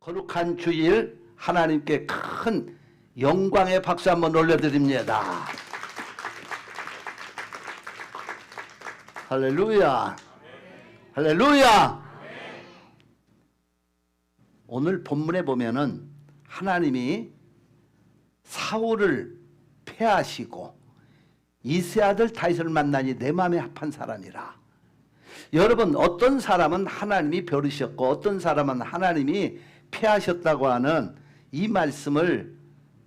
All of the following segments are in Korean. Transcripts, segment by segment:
거룩한 주일 하나님께 큰 영광의 박수 한번 올려드립니다. 할렐루야. 할렐루야. 오늘 본문에 보면은 하나님이 사울을 패하시고 이세 아들 다윗을 만나니 내 마음에 합한 사람이라. 여러분, 어떤 사람은 하나님이 벼르셨고 어떤 사람은 하나님이 패하셨다고 하는 이 말씀을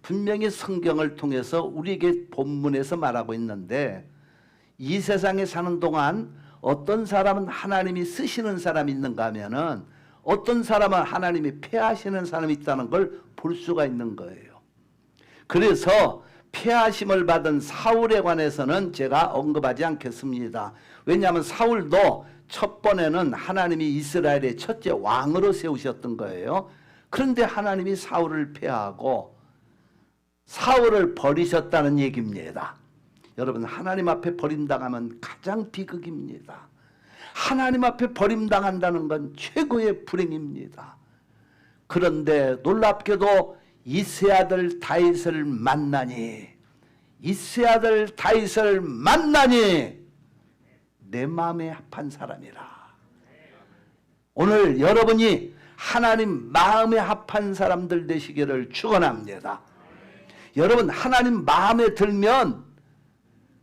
분명히 성경을 통해서 우리에게 본문에서 말하고 있는데, 이 세상에 사는 동안 어떤 사람은 하나님이 쓰시는 사람이 있는가 하면은 어떤 사람은 하나님이 패하시는 사람이 있다는 걸 볼 수가 있는 거예요. 그래서 패하심을 받은 사울에 관해서는 제가 언급하지 않겠습니다. 왜냐하면 사울도 첫 번에는 하나님이 이스라엘의 첫째 왕으로 세우셨던 거예요. 그런데 하나님이 사울을 패하고 사울을 버리셨다는 얘기입니다. 여러분, 하나님 앞에 버림당하면 가장 비극입니다. 하나님 앞에 버림당한다는 건 최고의 불행입니다. 그런데 놀랍게도 이세 아들 다윗을 만나니, 이세 아들 다윗을 만나니 내 마음에 합한 사람이라. 오늘 여러분이 하나님 마음에 합한 사람들 되시기를 축원합니다. 여러분, 하나님 마음에 들면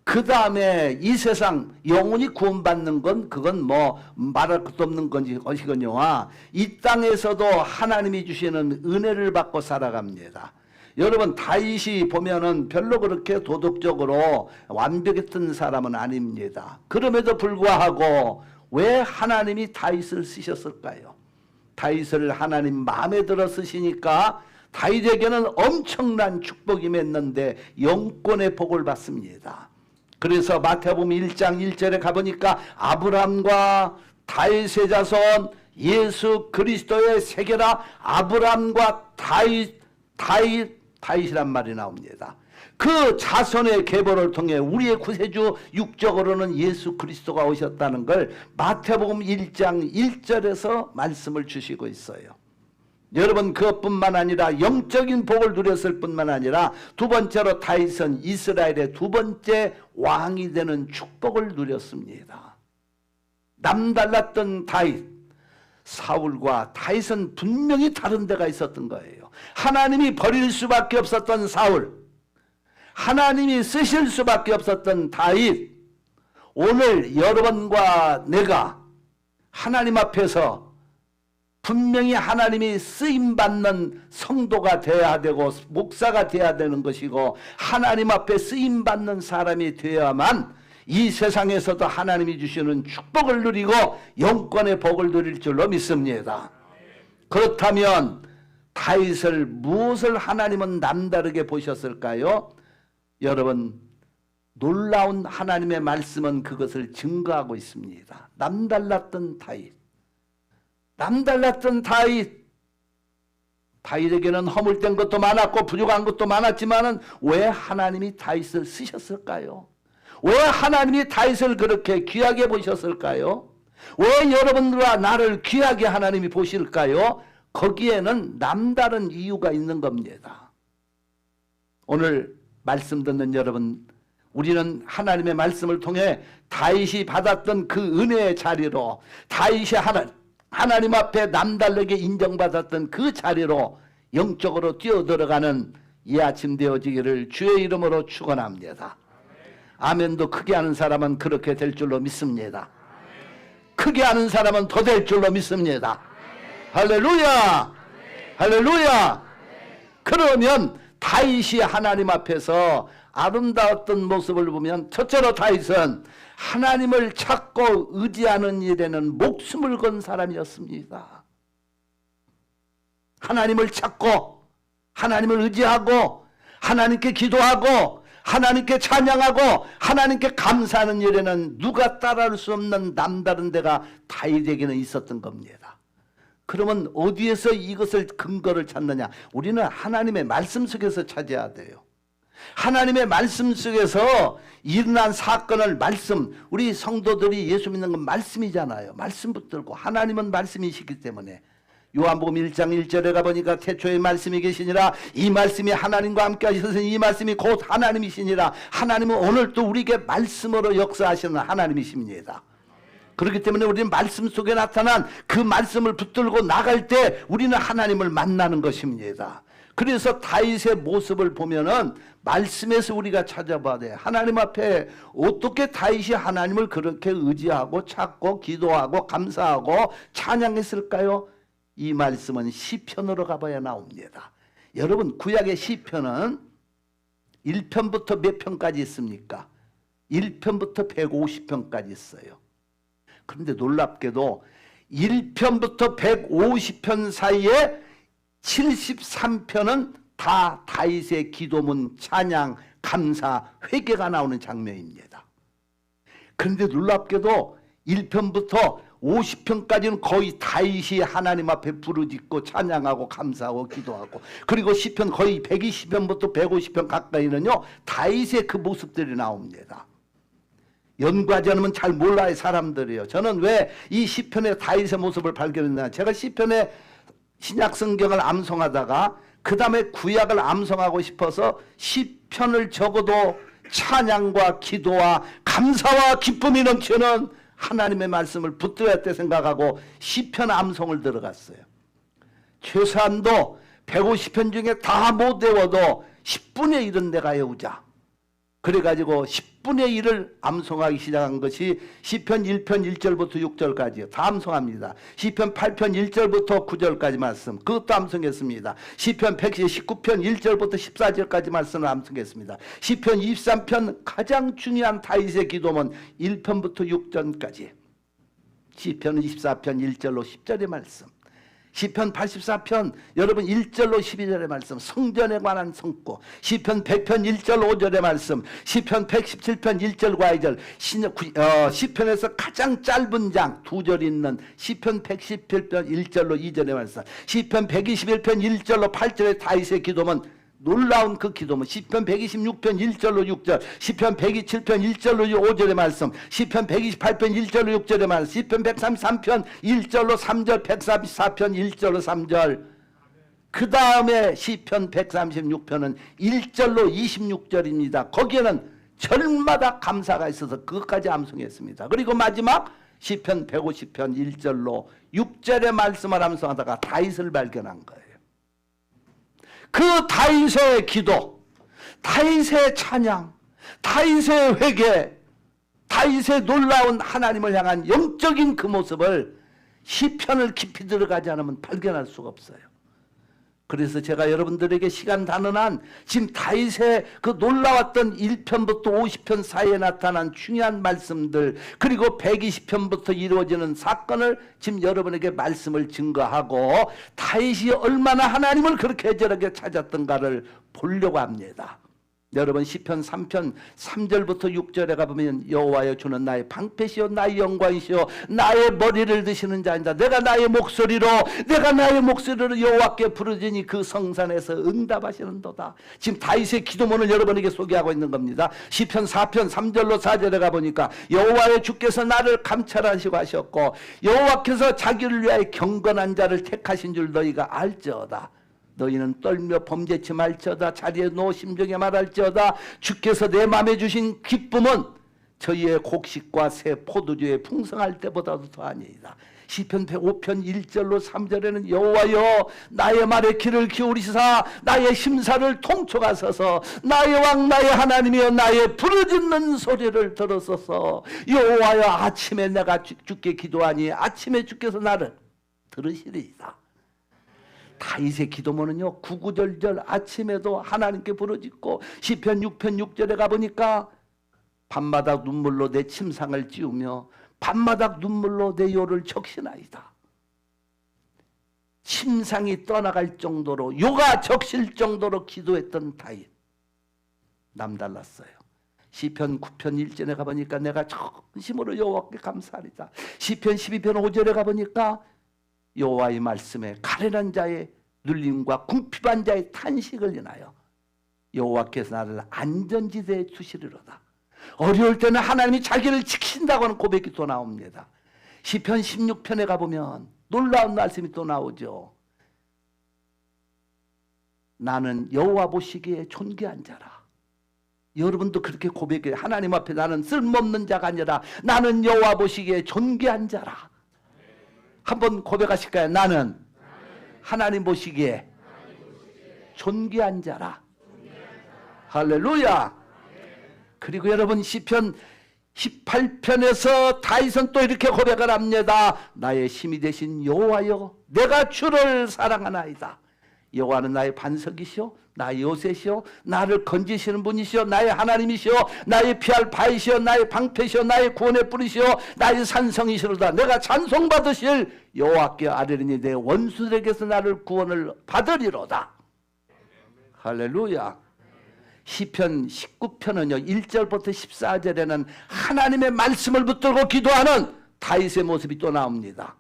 그 다음에 이 세상 영혼이 구원받는 건 그건 뭐 말할 것도 없는 것이거니와 이 땅에서도 하나님이 주시는 은혜를 받고 살아갑니다. 여러분, 다윗이 보면은 별로 그렇게 도덕적으로 완벽했던 사람은 아닙니다. 그럼에도 불구하고 왜 하나님이 다윗을 쓰셨을까요? 다윗을 하나님 마음에 들어 쓰시니까 다윗에게는 엄청난 축복이 맺는데 영권의 복을 받습니다. 그래서 마태복음 1장 1절에 가보니까 아브람과 다윗의 자손 예수 그리스도의 세계라. 아브람과 다윗이란 말이 나옵니다. 그 자손의 계보를 통해 우리의 구세주 육적으로는 예수 그리스도가 오셨다는 걸 마태복음 1장 1절에서 말씀을 주시고 있어요. 여러분, 그것뿐만 아니라 영적인 복을 누렸을 뿐만 아니라 두 번째로 다윗은 이스라엘의 두 번째 왕이 되는 축복을 누렸습니다. 남달랐던 다윗, 사울과 다윗은 분명히 다른 데가 있었던 거예요. 하나님이 버릴 수밖에 없었던 사울, 하나님이 쓰실 수밖에 없었던 다윗. 오늘 여러분과 내가 하나님 앞에서 분명히 하나님이 쓰임받는 성도가 되어야 되고 목사가 되어야 되는 것이고 하나님 앞에 쓰임받는 사람이 되어야만 이 세상에서도 하나님이 주시는 축복을 누리고 영권의 복을 누릴 줄로 믿습니다. 그렇다면 다윗을 무엇을 하나님은 남다르게 보셨을까요? 여러분, 놀라운 하나님의 말씀은 그것을 증거하고 있습니다. 남달랐던 다윗, 남달랐던 다윗. 다윗에게는 허물된 것도 많았고 부족한 것도 많았지만은 왜 하나님이 다윗을 쓰셨을까요? 왜 하나님이 다윗을 그렇게 귀하게 보셨을까요? 왜 여러분들과 나를 귀하게 하나님이 보실까요? 거기에는 남다른 이유가 있는 겁니다. 오늘 말씀 듣는 여러분, 우리는 하나님의 말씀을 통해 다윗이 받았던 그 은혜의 자리로, 다윗이 하나님 앞에 남다르게 인정받았던 그 자리로 영적으로 뛰어들어가는 이 아침 되어지기를 주의 이름으로 축원합니다. 아멘도 크게 하는 사람은 그렇게 될 줄로 믿습니다. 크게 하는 사람은 더 될 줄로 믿습니다. 할렐루야! 할렐루야! 그러면 다윗이 하나님 앞에서 아름다웠던 모습을 보면, 첫째로 다윗은 하나님을 찾고 의지하는 일에는 목숨을 건 사람이었습니다. 하나님을 찾고 하나님을 의지하고 하나님께 기도하고 하나님께 찬양하고 하나님께 감사하는 일에는 누가 따라할 수 없는 남다른 데가 다윗에게는 있었던 겁니다. 그러면 어디에서 이것을 근거를 찾느냐? 우리는 하나님의 말씀 속에서 찾아야 돼요. 하나님의 말씀 속에서 일어난 사건을 우리 성도들이 예수 믿는 건 말씀이잖아요. 말씀 붙들고 하나님은 말씀이시기 때문에 요한복음 1장 1절에 가보니까 태초에 말씀이 계시니라. 이 말씀이 하나님과 함께 하셨으니 이 말씀이 곧 하나님이시니라. 하나님은 오늘도 우리에게 말씀으로 역사하시는 하나님이십니다. 그렇기 때문에 우리는 말씀 속에 나타난 그 말씀을 붙들고 나갈 때 우리는 하나님을 만나는 것입니다. 그래서 다윗의 모습을 보면은 말씀에서 우리가 찾아봐야 돼. 하나님 앞에 어떻게 다윗이 하나님을 그렇게 의지하고 찾고 기도하고 감사하고 찬양했을까요? 이 말씀은 시편으로 가봐야 나옵니다. 여러분, 구약의 시편은 1편부터 몇 편까지 있습니까? 1편부터 150편까지 있어요. 그런데 놀랍게도 1편부터 150편 사이에 73편은 다 다윗의 기도문, 찬양, 감사, 회개가 나오는 장면입니다. 그런데 놀랍게도 1편부터 50편까지는 거의 다윗이 하나님 앞에 부르짖고 찬양하고 감사하고 기도하고, 그리고 시편 거의 120편부터 150편 가까이는요 다윗의 그 모습들이 나옵니다. 연구하지 않으면 잘 몰라요, 사람들이요. 저는 왜 이 시편의 다윗의 모습을 발견했나? 제가 시편의 신약 성경을 암송하다가 그 다음에 구약을 암송하고 싶어서 시편을 적어도 찬양과 기도와 감사와 기쁨이 넘치는 하나님의 말씀을 붙들어야 때 생각하고 시편 암송을 들어갔어요. 최소한도 150편 중에 다 못 외워도 10분의 1은 내가 외우자. 그래가지고 10분의 1을 암송하기 시작한 것이 시편 1편 1절부터 6절까지요. 다 암송합니다. 시편 8편 1절부터 9절까지 말씀, 그것도 암송했습니다. 시편 119편 1절부터 14절까지 말씀을 암송했습니다. 시편 23편 가장 중요한 다윗의 기도문 1편부터 6절까지, 시편 24편 1절로 10절의 말씀, 시편 84편 여러분 1절로 12절의 말씀, 성전에 관한 성구, 시편 100편 1절 5절의 말씀, 시편 117편 1절과 2절, 시편에서 가장 짧은 장 2절 있는 시편 117편 1절로 2절의 말씀, 시편 121편 1절로 8절의 다윗의 기도문, 놀라운 그 기도문, 시편 126편 1절로 6절, 시편 127편 1절로 5절의 말씀, 시편 128편 1절로 6절의 말씀, 시편 133편 1절로 3절, 134편 1절로 3절, 그 다음에 시편 136편은 1절로 26절입니다. 거기에는 절마다 감사가 있어서 그것까지 암송했습니다. 그리고 마지막 시편 150편 1절로 6절의 말씀을 암송하다가 다윗을 발견한 거예요. 그 다윗의 기도, 다윗의 찬양, 다윗의 회개, 다윗의 놀라운 하나님을 향한 영적인 그 모습을 시편을 깊이 들어가지 않으면 발견할 수가 없어요. 그래서 제가 여러분들에게 시간 다는 한 지금 다윗의 그 놀라웠던 1편부터 50편 사이에 나타난 중요한 말씀들, 그리고 120편부터 이루어지는 사건을 지금 여러분에게 말씀을 증거하고 다윗이 얼마나 하나님을 그렇게 애절하게 찾았던가를 보려고 합니다. 여러분 시편 3편 3절부터 6절에 가보면 여호와여 주는 나의 방패시요 나의 영광이시요 나의 머리를 드시는 자이다. 내가 나의 목소리로 여호와께 부르짖으니 그 성산에서 응답하시는도다. 지금 다윗의 기도문을 여러분에게 소개하고 있는 겁니다. 시편 4편 3절로 4절에 가보니까 여호와여 주께서 나를 감찰하시고 하셨고 여호와께서 자기를 위하여 경건한 자를 택하신 줄 너희가 알지어다. 너희는 떨며 범죄치 말지어다. 자리에 누워 심정에 말할지어다. 주께서 내 마음에 주신 기쁨은 저희의 곡식과 새 포도주에 풍성할 때보다도 더하니이다. 시편 105편 1절로 3절에는 여호와여 나의 말에 귀를 기울이시사 나의 심사를 통촉하소서. 나의 왕 나의 하나님이여 나의 부르짖는 소리를 들으소서. 여호와여 아침에 내가 주께 기도하니 아침에 주께서 나를 들으시리이다. 다윗의 기도문은요 구구절절 아침에도 하나님께 부르짖고, 시편 6편 6절에 가보니까 밤마다 눈물로 내 침상을 찌우며 밤마다 눈물로 내 요를 적시나이다. 침상이 떠나갈 정도로, 요가 적실 정도로 기도했던 다윗, 남달랐어요. 시편 9편 1절에 가보니까 내가 전심으로 여호와께 감사하리다. 시편 12편 5절에 가보니까 여호와의 말씀에 가련한 자의 눌림과 궁핍한 자의 탄식을 인하여 여호와께서 나를 안전지대에 두시리로다. 어려울 때는 하나님이 자기를 지키신다고 하는 고백이 또 나옵니다. 시편 16편에 가보면 놀라운 말씀이 또 나오죠. 나는 여호와 보시기에 존귀한 자라. 여러분도 그렇게 고백해요. 하나님 앞에 나는 쓸모없는 자가 아니라 나는 여호와 보시기에 존귀한 자라. 한번 고백하실까요? 나는 하나님 보시기에 존귀한 자라. 할렐루야. 그리고 여러분 시편 18편에서 다윗은 또 이렇게 고백을 합니다. 나의 힘이 되신 여호와여, 내가 주를 사랑하나이다. 여호와는 나의 반석이시오, 나의 요새시오, 나를 건지시는 분이시오, 나의 하나님이시오, 나의 피할 바이시오, 나의 방패시오, 나의 구원의 뿌리시오, 나의 산성이시로다. 내가 찬송받으실 여호와께 아뢰리니 내 원수들에게서 나를 구원을 받으리로다. 할렐루야. 시편 19편은요 1절부터 14절에는 하나님의 말씀을 붙들고 기도하는 다윗의 모습이 또 나옵니다.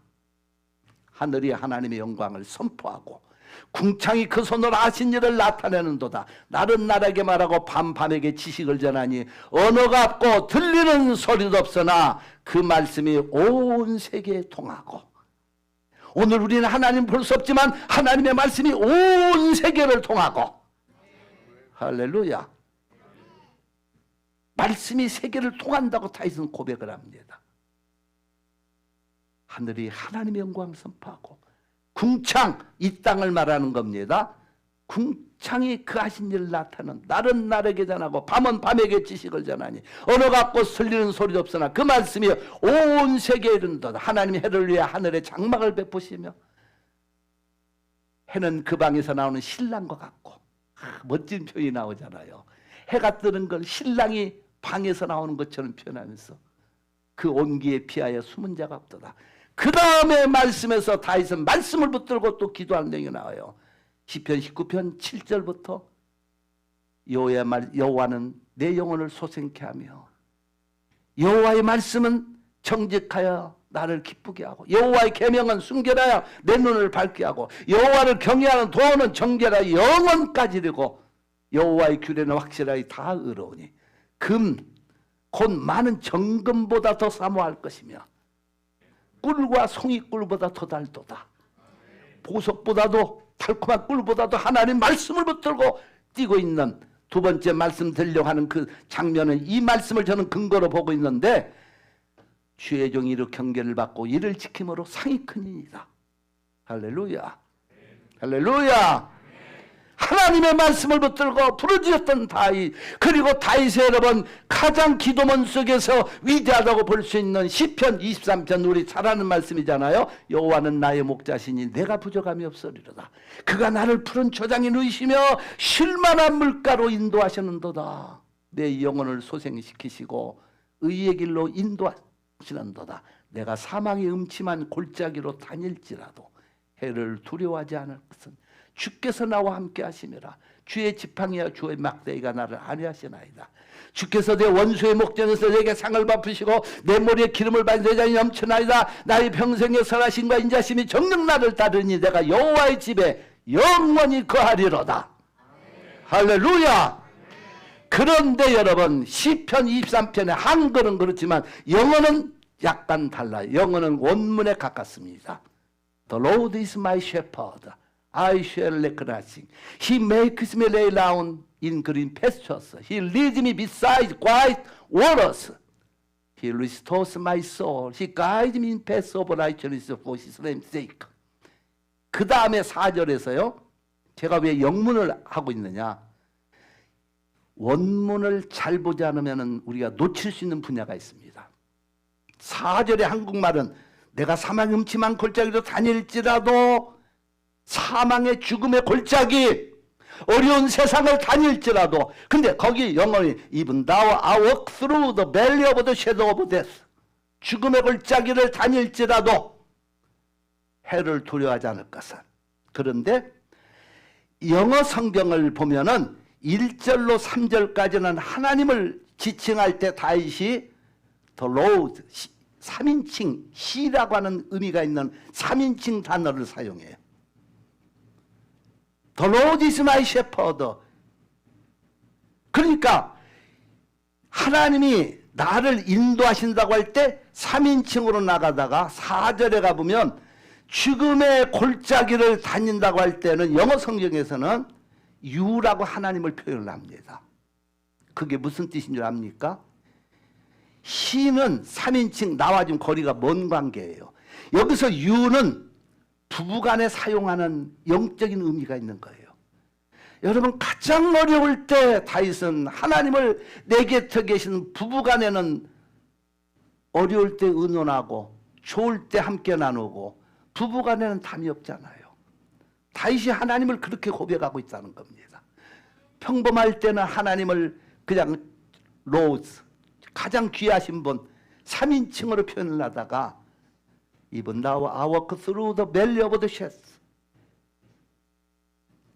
하늘이 하나님의 영광을 선포하고 궁창이 그 손으로 하신 일을 나타내는도다. 날은 날에게 말하고 밤에게 지식을 전하니 언어가 없고 들리는 소리도 없으나 그 말씀이 온 세계에 통하고. 오늘 우리는 하나님 볼 수 없지만 하나님의 말씀이 온 세계를 통하고. 할렐루야. 말씀이 세계를 통한다고 다윗은 고백을 합니다. 하늘이 하나님의 영광을 선포하고 궁창, 이 땅을 말하는 겁니다. 궁창이 그 하신 일을 나타내는, 날은 날에게 전하고 밤은 밤에게 지식을 전하니 언어가 없고 설리는 소리도 없으나 그 말씀이 온 세계에 이른도다. 하나님이 해를 위해 하늘에 장막을 베푸시며 해는 그 방에서 나오는 신랑과 같고. 멋진 표현이 나오잖아요. 해가 뜨는 걸 신랑이 방에서 나오는 것처럼 표현하면서 그 온기에 피하여 숨은 자가 없도다. 그 다음에 말씀에서 다윗은 말씀을 붙들고 또 기도하는 내용이 나와요. 시편 19편 7절부터 여호와는 내 영혼을 소생케 하며 여호와의 말씀은 정직하여 나를 기쁘게 하고 여호와의 계명은 순결하여 내 눈을 밝게 하고 여호와를 경외하는 도는 정결하여 영원까지 이르고 여호와의 규례는 확실하게 다 의로우니 금 곧 많은 정금보다 더 사모할 것이며 꿀과 송이꿀보다 더 달도다. 보석보다도 달콤한 꿀보다도 하나님 말씀을 붙들고 뛰고 있는 두 번째 말씀 드리려고 하는 그 장면은 이 말씀을 저는 근거로 보고 있는데 주의 종이 이로 경계를 받고 이를 지킴으로 상이 크니이다. 할렐루야. 할렐루야. 하나님의 말씀을 붙들고 부르짖었던 다윗, 그리고 다윗의 여러분 가장 기도문 속에서 위대하다고 볼 수 있는 시편 23편 우리 잘 아는 말씀이잖아요. 여호와는 나의 목자시니 내가 부족함이 없으리로다. 그가 나를 푸른 초장에 누이시며 쉴만한 물가로 인도하시는도다. 내 영혼을 소생시키시고 의의 길로 인도하시는도다. 내가 사망의 음침한 골짜기로 다닐지라도 해를 두려워하지 않을 것은 주께서 나와 함께 하심이라. 주의 지팡이와 주의 막대기가 나를 안위하시나이다. 주께서 내 원수의 목전에서 내게 상을 베푸시고 내 머리에 기름을 바르니 내 잔이 넘치나이다. 나의 평생의 선하심과 인자심이 정녕 나를 따르니 내가 여호와의 집에 영원히 거하리로다. 할렐루야. 그런데 여러분 시편 23편의 한글은 그렇지만 영어는 약간 달라요. 영어는 원문에 가깝습니다. The Lord is my shepherd. I shall lack nothing. He makes me lay down in green pastures. He leads me beside quiet waters. He restores my soul. He guides me in paths of righteousness for His name's sake. 그 다음에 4절에서요. 제가 왜 영문을 하고 있느냐. 원문을 잘 보지 않으면 우리가 놓칠 수 있는 분야가 있습니다. 4절의 한국말은 내가 사망의 음침한 골짜기로 다닐지라도 사망의 죽음의 골짜기 어려운 세상을 다닐지라도 근데 거기 영어는 Even though I walk through the valley of the shadow of death 죽음의 골짜기를 다닐지라도 해를 두려워하지 않을 것은. 그런데 영어 성경을 보면은 1절로 3절까지는 하나님을 지칭할 때 다윗이 The Lord 3인칭 He라고 하는 의미가 있는 3인칭 단어를 사용해요. The Lord is my shepherd. 그러니까 하나님이 나를 인도하신다고 할 때 3인칭으로 나가다가 4절에 가보면 죽음의 골짜기를 다닌다고 할 때는 영어 성경에서는 유라고 하나님을 표현을 합니다. 그게 무슨 뜻인 줄 압니까? He는 3인칭 나와 좀 거리가 먼 관계예요. 여기서 유는 부부간에 사용하는 영적인 의미가 있는 거예요. 여러분, 가장 어려울 때 다윗은 하나님을 내 곁에 계신 부부간에는 어려울 때 의논하고 좋을 때 함께 나누고 부부간에는 담이 없잖아요. 다윗이 하나님을 그렇게 고백하고 있다는 겁니다. 평범할 때는 하나님을 그냥 로즈, 가장 귀하신 분 3인칭으로 표현을 하다가 Even now I walk through the valley of the shadow,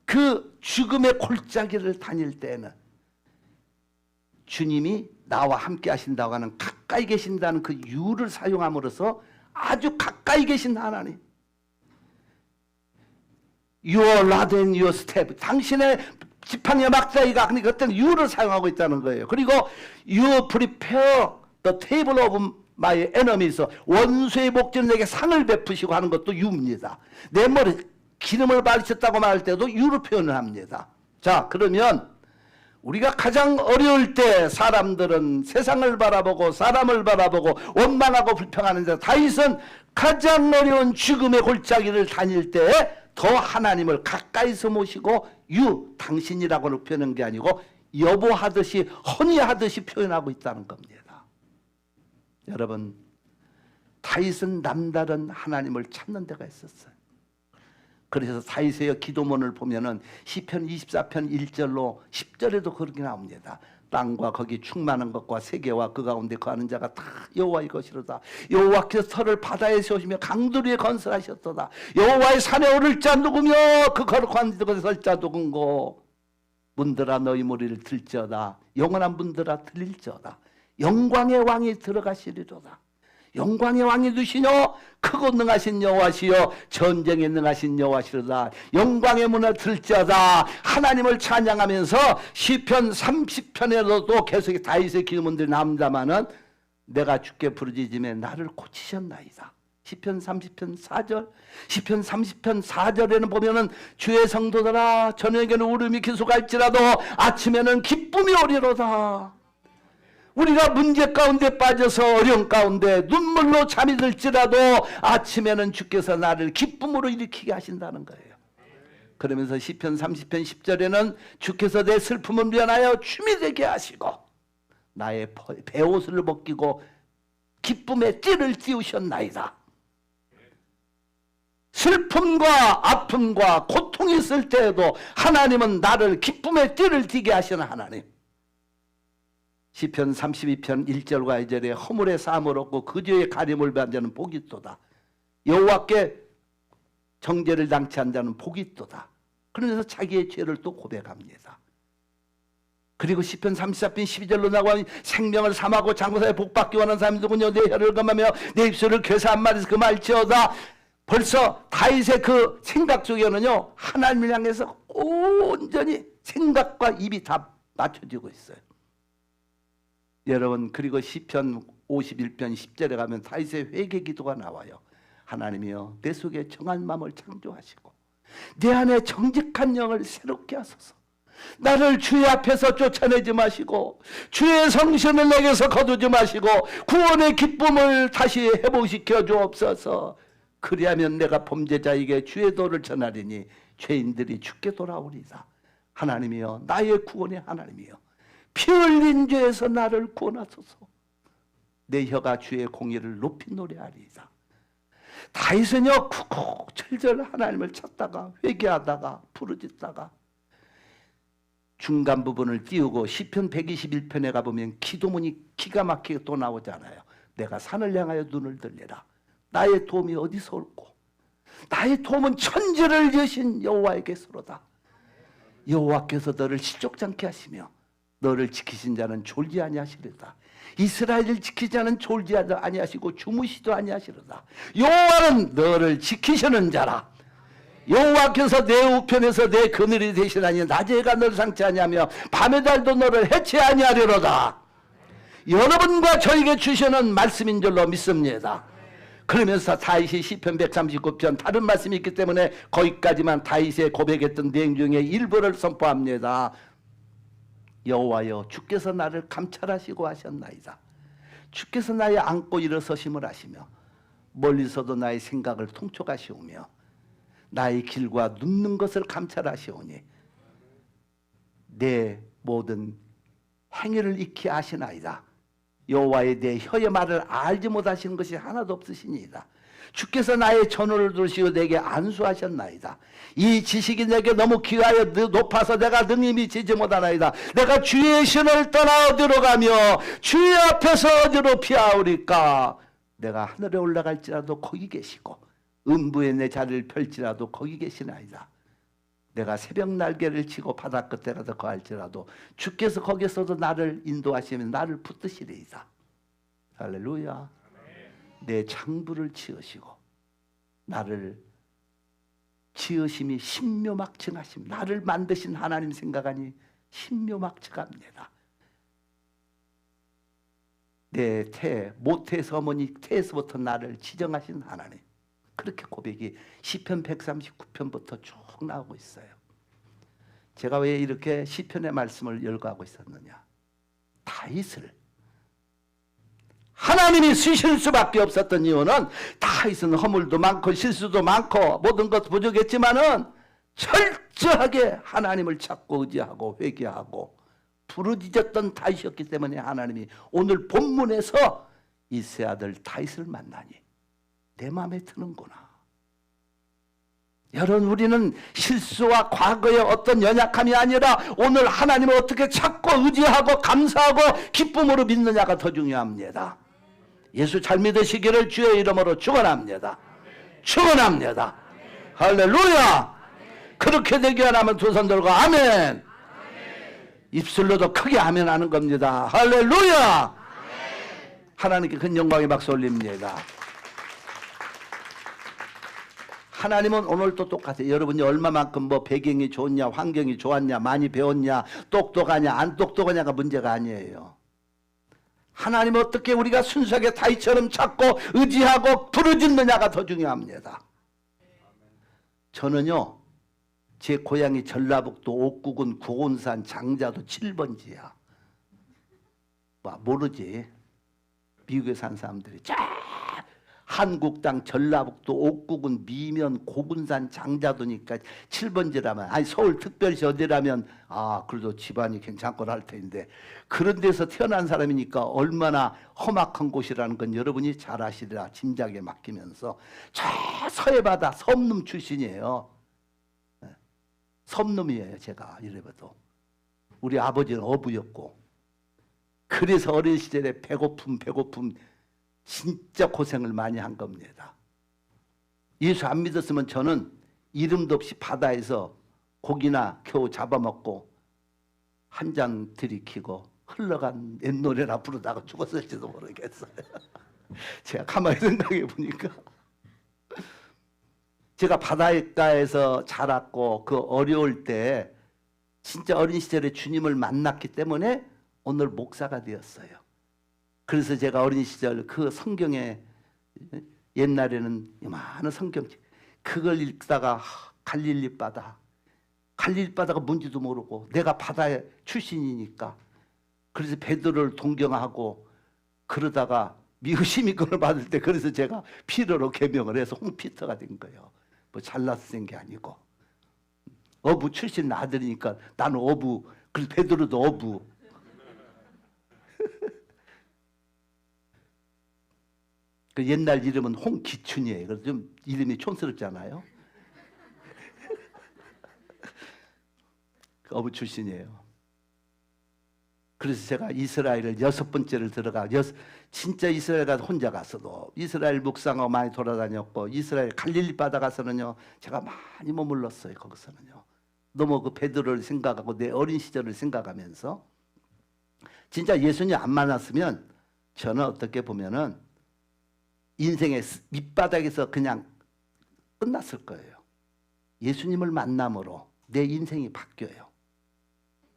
그 죽음의 골짜기를 다닐 때는 주님이 나와 함께 하신다고 하는 가까이 계신다는 그 유를 사용함으로써 아주 가까이 계신 하나님, Your rod and your staff, 당신의 지팡이와 막대기가, 그러니까 그때는 유를 사용하고 있다는 거예요. 그리고 You prepare the table of my enemies, 원수의 목전에 내게 상을 베푸시고 하는 것도 유입니다. 내 머리 기름을 바르셨다고 말할 때도 유로 표현을 합니다. 자, 그러면 우리가 가장 어려울 때 사람들은 세상을 바라보고 사람을 바라보고 원망하고 불평하는데 다윗은 가장 어려운 죽음의 골짜기를 다닐 때 더 하나님을 가까이서 모시고 유, 당신이라고는 표현한 게 아니고 여보하듯이 허니하듯이 표현하고 있다는 겁니다. 여러분, 다윗은 남다른 하나님을 찾는 데가 있었어요. 그래서 다윗의 기도문을 보면은 시편 24편 1절로 10절에도 그렇게 나옵니다. 땅과 거기 충만한 것과 세계와 그 가운데 거하는 자가 다 여호와의 것이로다. 여호와께서 터를 바다에 세우시며 강들 위에 건설하셨도다. 여호와의 산에 오를 자 누구며 그 거룩한 곳에 설 자 누군고. 문들아 너희 무리를 들지어다. 영원한 문들아 들릴지어다. 영광의 왕이 들어가시리로다. 영광의 왕이 누시뇨 크고 능하신 여호와시여 전쟁에 능하신 여호와시로다. 영광의 문을 들지어다. 하나님을 찬양하면서 시편 30편에도 계속 다윗의 기도문들이 나옵니다마는 내가 주께 부르짖음에 나를 고치셨나이다. 시편 30편 4절, 시편 30편 4절에는 보면은 주의 성도들아 저녁에는 울음이 기속할지라도 아침에는 기쁨이 오리로다. 우리가 문제 가운데 빠져서 어려움 가운데 눈물로 잠이 들지라도 아침에는 주께서 나를 기쁨으로 일으키게 하신다는 거예요. 그러면서 시편 30편 10절에는 주께서 내 슬픔을 면하여 춤이 되게 하시고 나의 베옷을 벗기고 기쁨의 띠를 띄우셨나이다. 슬픔과 아픔과 고통이 있을 때에도 하나님은 나를 기쁨의 띠를 띠게 하시는 하나님. 시편 32편 1절과 2절에 허물의 사함을 얻고 그 뒤에 가림을 받는 자는 복이 있도다. 여호와께 정죄를 당치 않는 자는 복이 있도다. 그러면서 자기의 죄를 또 고백합니다. 그리고 시편 34편 12절로 나가면 생명을 삼하고 장사에 복받기 원하는 사람이 누구냐 내 혀를 금하며 내 입술을 괴사 한 말에서 금할지어다. 벌써 다윗의 그 생각 속에는요 하나님을 향해서 온전히 생각과 입이 다 맞춰지고 있어요. 여러분, 그리고 시편 51편 10절에 가면 다윗의 회개 기도가 나와요. 하나님이여 내 속에 정한 마음을 창조하시고 내 안에 정직한 영을 새롭게 하소서. 나를 주의 앞에서 쫓아내지 마시고 주의 성신을 내게서 거두지 마시고 구원의 기쁨을 다시 회복시켜 주옵소서. 그리하면 내가 범죄자에게 주의 도를 전하리니 죄인들이 주께 돌아오리다. 하나님이여 나의 구원의 하나님이여 피 흘린 죄에서 나를 구원하소서. 내 혀가 주의 공의를 높이 노래하리이다. 다윗은요 구구절절 하나님을 찾다가 회개하다가 부르짖다가 중간 부분을 띄우고 시편 121편에 가보면 기도문이 기가 막히게 또 나오잖아요. 내가 산을 향하여 눈을 들리라. 나의 도움이 어디서 올꼬. 나의 도움은 천지를 여신 여호와에게서로다. 여호와께서 너를 시족지 않게 하시며 너를 지키신 자는 졸지 아니하시리다. 이스라엘을 지키지 자는 졸지 아니하시고 주무시도 아니하시리다. 여호와는 너를 지키시는 자라. 여호와께서 내 우편에서 내 그늘이 되시나니 낮에가 너를 상치 아니하며 밤의 달도 너를 해치 아니하리로다. 여러분과 저에게 주시는 말씀인 줄로 믿습니다. 그러면서 다윗이 시편 139편 다른 말씀이 있기 때문에 거기까지만 다윗의 고백했던 내용 중에 일부를 선포합니다. 여호와여 주께서 나를 감찰하시고 하셨나이다. 주께서 나의 안고 일어서심을 하시며 멀리서도 나의 생각을 통촉하시오며 나의 길과 눕는 것을 감찰하시오니 내 모든 행위를 익히 아시나이다. 여호와의 내 혀의 말을 알지 못하시는 것이 하나도 없으시니이다. 주께서 나의 전후를 두시고 내게 안수하셨나이다. 이 지식이 내게 너무 귀하여 높아서 내가 능히 미치지 못하나이다. 내가 주의 신을 떠나 어디로 가며 주의 앞에서 어디로 피하오리까. 내가 하늘에 올라갈지라도 거기 계시고 음부에 내 자리를 펼지라도 거기 계시나이다. 내가 새벽 날개를 치고 바다 끝에 가서 거할지라도 주께서 거기서도 나를 인도하시면 나를 붙드시리이다. 할렐루야. 내 창부를 치으시고 나를 지으심이 신묘막측하심. 나를 만드신 하나님 생각하니 신묘막측합니다. 내 모태에서 어머니 태에서부터 나를 지정하신 하나님. 그렇게 고백이 시편 139편부터 쭉 나오고 있어요. 제가 왜 이렇게 시편의 말씀을 열거하고 있었느냐. 다윗을 하나님이 쓰실 수밖에 없었던 이유는 다윗은 허물도 많고 실수도 많고 모든 것 부족했지만은 철저하게 하나님을 찾고 의지하고 회개하고 부르짖었던 다윗이었기 때문에 하나님이 오늘 본문에서 이세 아들 다윗을 만나니 내 마음에 드는구나. 여러분, 우리는 실수와 과거의 어떤 연약함이 아니라 오늘 하나님을 어떻게 찾고 의지하고 감사하고 기쁨으로 믿느냐가 더 중요합니다. 예수 잘 믿으시기를 주의 이름으로 축원합니다. 축원합니다. 할렐루야. 그렇게 되기 원하면 두 손 들고 아멘. 입술로도 크게 아멘 하는 겁니다. 할렐루야. 하나님께 큰 영광의 박수 올립니다. 하나님은 오늘도 똑같아요. 여러분이 얼마만큼 뭐 배경이 좋냐, 환경이 좋았냐, 많이 배웠냐, 똑똑하냐, 안 똑똑하냐가 문제가 아니에요. 하나님 어떻게 우리가 순수하게 다윗처럼 찾고 의지하고 부르짖느냐가 더 중요합니다. 저는요, 제 고향이 전라북도 옥구군 구온산 장자도 7번지야. 모르지. 미국에 산 사람들이 쫙 한국 땅 전라북도 옥구군 미면 고군산 장자도니까 7번지라면, 아니 서울 특별시 어디라면 그래도 집안이 괜찮거나 할 텐데, 그런 데서 태어난 사람이니까 얼마나 험악한 곳이라는 건 여러분이 잘 아시리라 짐작에 맡기면서 저 서해바다 섬놈 출신이에요. 섬놈이에요. 제가 이래봐도 우리 아버지는 어부였고, 그래서 어린 시절에 배고픔 진짜 고생을 많이 한 겁니다. 예수 안 믿었으면 저는 이름도 없이 바다에서 고기나 겨우 잡아먹고 한 잔 들이키고 흘러간 옛 노래나 부르다가 죽었을지도 모르겠어요. 제가 가만히 생각해 보니까 제가 바닷가에서 자랐고 그 어려울 때 진짜 어린 시절에 주님을 만났기 때문에 오늘 목사가 되었어요. 그래서 제가 어린 시절 그 성경에 옛날에는 많은 성경책 그걸 읽다가 갈릴리 바다가 뭔지도 모르고 내가 바다의 출신이니까 그래서 베드로를 동경하고 그러다가 미우시미권을 받을 때 그래서 제가 피로로 개명을 해서 홍피터가 된 거예요. 뭐 잘나서 된 게 아니고 어부 출신 아들이니까 나는 어부, 그래서 베드로도 어부. 그 옛날 이름은 홍기춘이에요. 그래서 좀 이름이 촌스럽잖아요. 그 어부 출신이에요. 그래서 제가 이스라엘을 6번째를 들어가, 진짜 이스라엘 가서 혼자 갔어도 이스라엘 묵상하고 많이 돌아다녔고, 이스라엘 갈릴리 바다 가서는요 제가 많이 머물렀어요. 거기서는요 너무 그 베드로를 생각하고 내 어린 시절을 생각하면서, 진짜 예수님 안 만났으면 저는 어떻게 보면은 인생의 밑바닥에서 그냥 끝났을 거예요. 예수님을 만남으로 내 인생이 바뀌어요.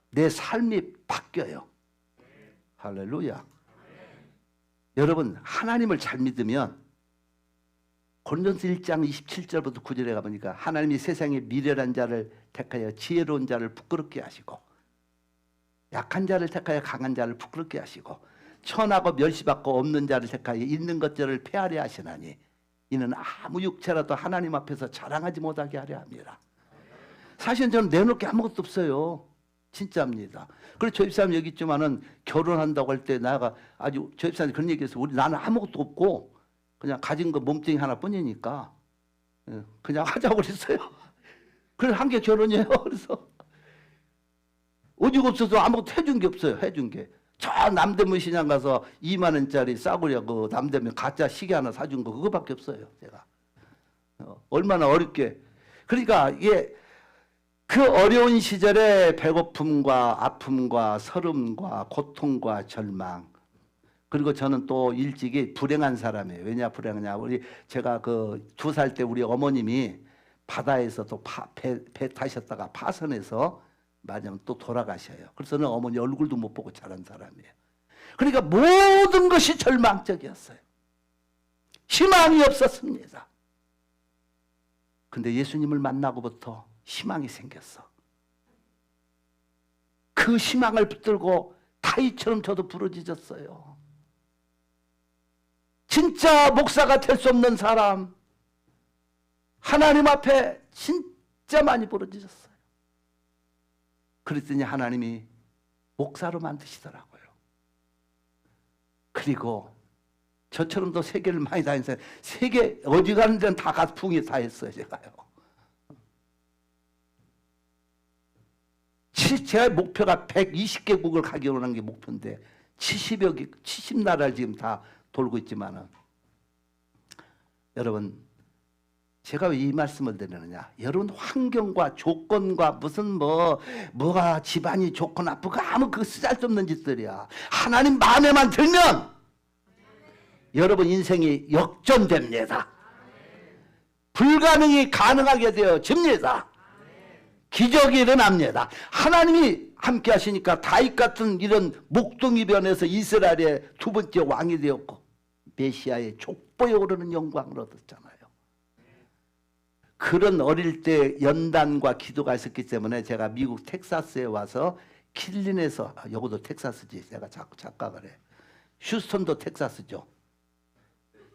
내 삶이 바뀌어요. 할렐루야. 여러분, 하나님을 잘 믿으면 고린도서 1장 27절부터 9절에 가보니까 하나님이 세상에 미련한 자를 택하여 지혜로운 자를 부끄럽게 하시고 약한 자를 택하여 강한 자를 부끄럽게 하시고 천하고 멸시받고 없는 자를 택하여 있는 것들을 폐하려 하시나니 이는 아무 육체라도 하나님 앞에서 자랑하지 못하게 하려 합니다. 사실은 저는 내놓을 게 아무것도 없어요. 진짜입니다. 그래서 저 집사님 여기 있지만은 결혼한다고 할 때 나가 아주 저 집사님 그런 얘기했어요. 나는 아무것도 없고 그냥 가진 거 몸뚱이 하나뿐이니까 그냥 하자고 그랬어요. 그래서 한 게 결혼이에요. 그래서 오직 없어서 아무것도 해준 게 없어요. 해준 게. 저 남대문 시장 가서 2만 원짜리 싸구려 그 남대문 가짜 시계 하나 사준 거 그거밖에 없어요. 제가. 얼마나 어렵게. 그러니까 이게 그 어려운 시절에 배고픔과 아픔과 서름과 고통과 절망 그리고 저는 또 일찍이 불행한 사람이에요. 왜냐 불행하냐. 제가 그 2살 때 우리 어머님이 바다에서 또 배 타셨다가 파선해서 맞으면 또 돌아가셔요. 그래서 저는 어머니 얼굴도 못 보고 자란 사람이에요. 그러니까 모든 것이 절망적이었어요. 희망이 없었습니다. 근데 예수님을 만나고부터 희망이 생겼어. 그 희망을 붙들고 다윗처럼 저도 부르짖었어요. 진짜 목사가 될 수 없는 사람 하나님 앞에 진짜 많이 부르짖었어요. 그랬더니 하나님이 목사로 만드시더라고요. 그리고 저처럼 또 세계를 많이 다녔어요. 세계 어디 가는 데는 다 가서 풍이 다 했어요. 제가요. 제 목표가 120개국을 가기로 한 게 목표인데 70나라를 지금 다 돌고 있지만은 여러분 제가 왜 이 말씀을 드리느냐. 여러분 환경과 조건과 무슨 뭐가 집안이 좋고 나쁘고 아무 그 쓰잘데없는 짓들이야. 하나님 마음에만 들면 여러분 인생이 역전됩니다. 불가능이 가능하게 되어집니다. 기적이 일어납니다. 하나님이 함께 하시니까 다윗 같은 이런 목동이 변해서 이스라엘의 2번째 왕이 되었고 메시아의 족보에 오르는 영광을 얻었잖아요. 그런 어릴 때 연단과 기도가 있었기 때문에 제가 미국 텍사스에 와서 킬린에서 여기도 텍사스지. 내가 자꾸 착각을 해. 휴스턴도 텍사스죠.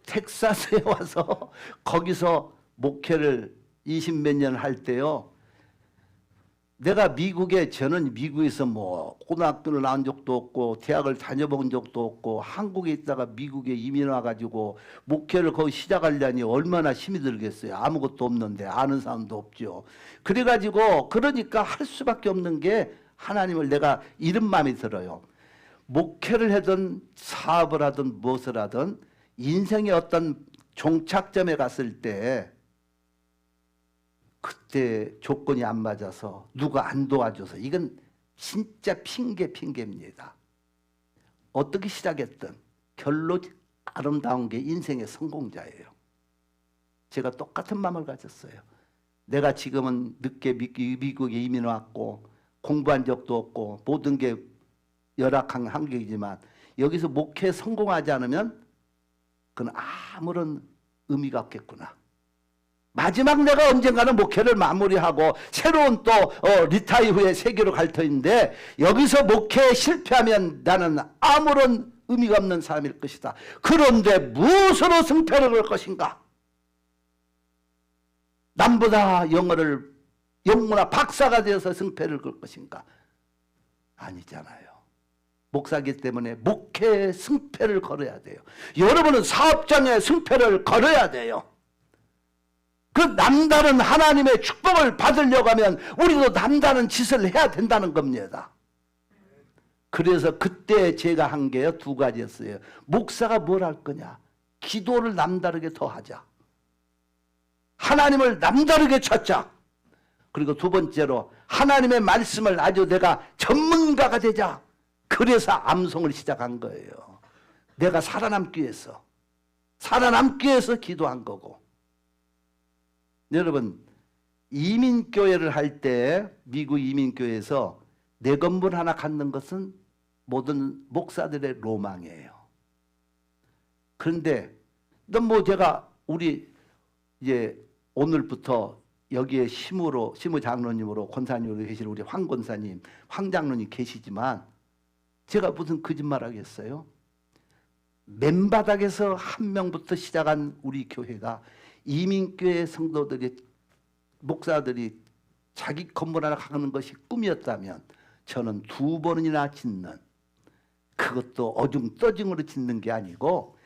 텍사스에 와서 거기서 목회를 20몇 년 할 때요. 내가 저는 미국에서 고등학교를 나온 적도 없고 대학을 다녀본 적도 없고 한국에 있다가 미국에 이민 와가지고 목회를 거기 시작하려니 얼마나 힘이 들겠어요. 아무것도 없는데 아는 사람도 없죠. 그러니까 할 수밖에 없는 게 하나님을 내가 이런 마음이 들어요. 목회를 하든 사업을 하든 무엇을 하든 인생의 어떤 종착점에 갔을 때 그때 조건이 안 맞아서 누가 안 도와줘서 이건 진짜 핑계입니다. 어떻게 시작했든 결론 아름다운 게 인생의 성공자예요. 제가 똑같은 마음을 가졌어요. 내가 지금은 늦게 미국에 이민 왔고 공부한 적도 없고 모든 게 열악한 환경이지만 여기서 목회에 성공하지 않으면 그건 아무런 의미가 없겠구나. 마지막 내가 언젠가는 목회를 마무리하고 새로운 또 리타이 후에 세계로 갈 터인데 여기서 목회에 실패하면 나는 아무런 의미가 없는 사람일 것이다. 그런데 무엇으로 승패를 걸 것인가? 남보다 영문화 박사가 되어서 승패를 걸 것인가? 아니잖아요. 목사기 때문에 목회에 승패를 걸어야 돼요. 여러분은 사업장에 승패를 걸어야 돼요. 그 남다른 하나님의 축복을 받으려고 하면 우리도 남다른 짓을 해야 된다는 겁니다. 그래서 그때 제가 한 게 2가지였어요. 목사가 뭘 할 거냐? 기도를 남다르게 더 하자. 하나님을 남다르게 찾자. 그리고 2번째로 하나님의 말씀을 아주 내가 전문가가 되자. 그래서 암송을 시작한 거예요. 내가 살아남기 위해서 기도한 거고. 여러분 이민교회를 할 때 미국 이민교회에서 내 건물 하나 갖는 것은 모든 목사들의 로망이에요. 그런데 제가 우리 이제 오늘부터 여기에 심우 장로님으로 권사님으로 계신 우리 황 권사님, 황 장로님 계시지만 제가 무슨 거짓말 하겠어요? 맨바닥에서 한 명부터 시작한 우리 교회가 이민교회 성도들이 목사들이 자기 건물 하나 가는 것이 꿈이었다면 저는 2번이나 짓는, 그것도 어중떠중으로 짓는 게 아니고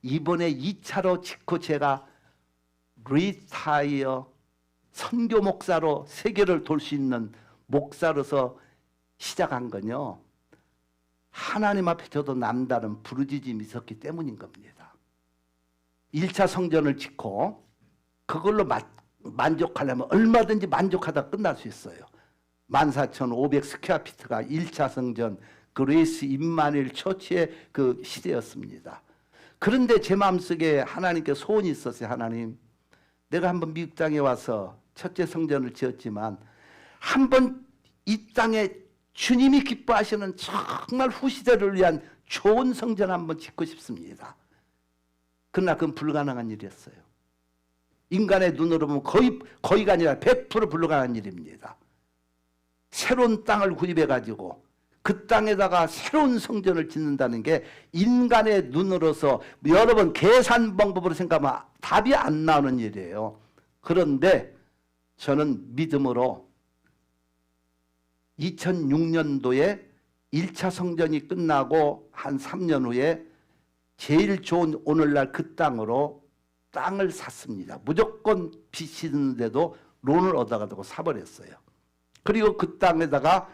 이번에 2차로 짓고 제가 리타이어 선교 목사로 세계를 돌 수 있는 목사로서 시작한 건요, 하나님 앞에 저도 남다른 부르짖음이 있었기 때문인 겁니다. 1차 성전을 짓고 그걸로 만족하려면 얼마든지 만족하다 끝날 수 있어요. 14,500 스퀘어피트가 1차 성전 그레이스 임마누엘 처치의 그 시대였습니다. 그런데 제 마음속에 하나님께 소원이 있었어요. 하나님, 내가 한번 미국 땅에 와서 첫째 성전을 지었지만 한번 이 땅에 주님이 기뻐하시는 정말 후시대를 위한 좋은 성전 한번 짓고 싶습니다. 그러나 그건 불가능한 일이었어요. 인간의 눈으로 보면 거의가 아니라 100% 불가능한 일입니다. 새로운 땅을 구입해가지고 그 땅에다가 새로운 성전을 짓는다는 게 인간의 눈으로서 여러 번 계산 방법으로 생각하면 답이 안 나오는 일이에요. 그런데 저는 믿음으로 2006년도에 1차 성전이 끝나고 한 3년 후에 제일 좋은 오늘날 그 땅으로 땅을 샀습니다. 무조건 빚이 있는데도 론을 얻어가지고 사버렸어요. 그리고 그 땅에다가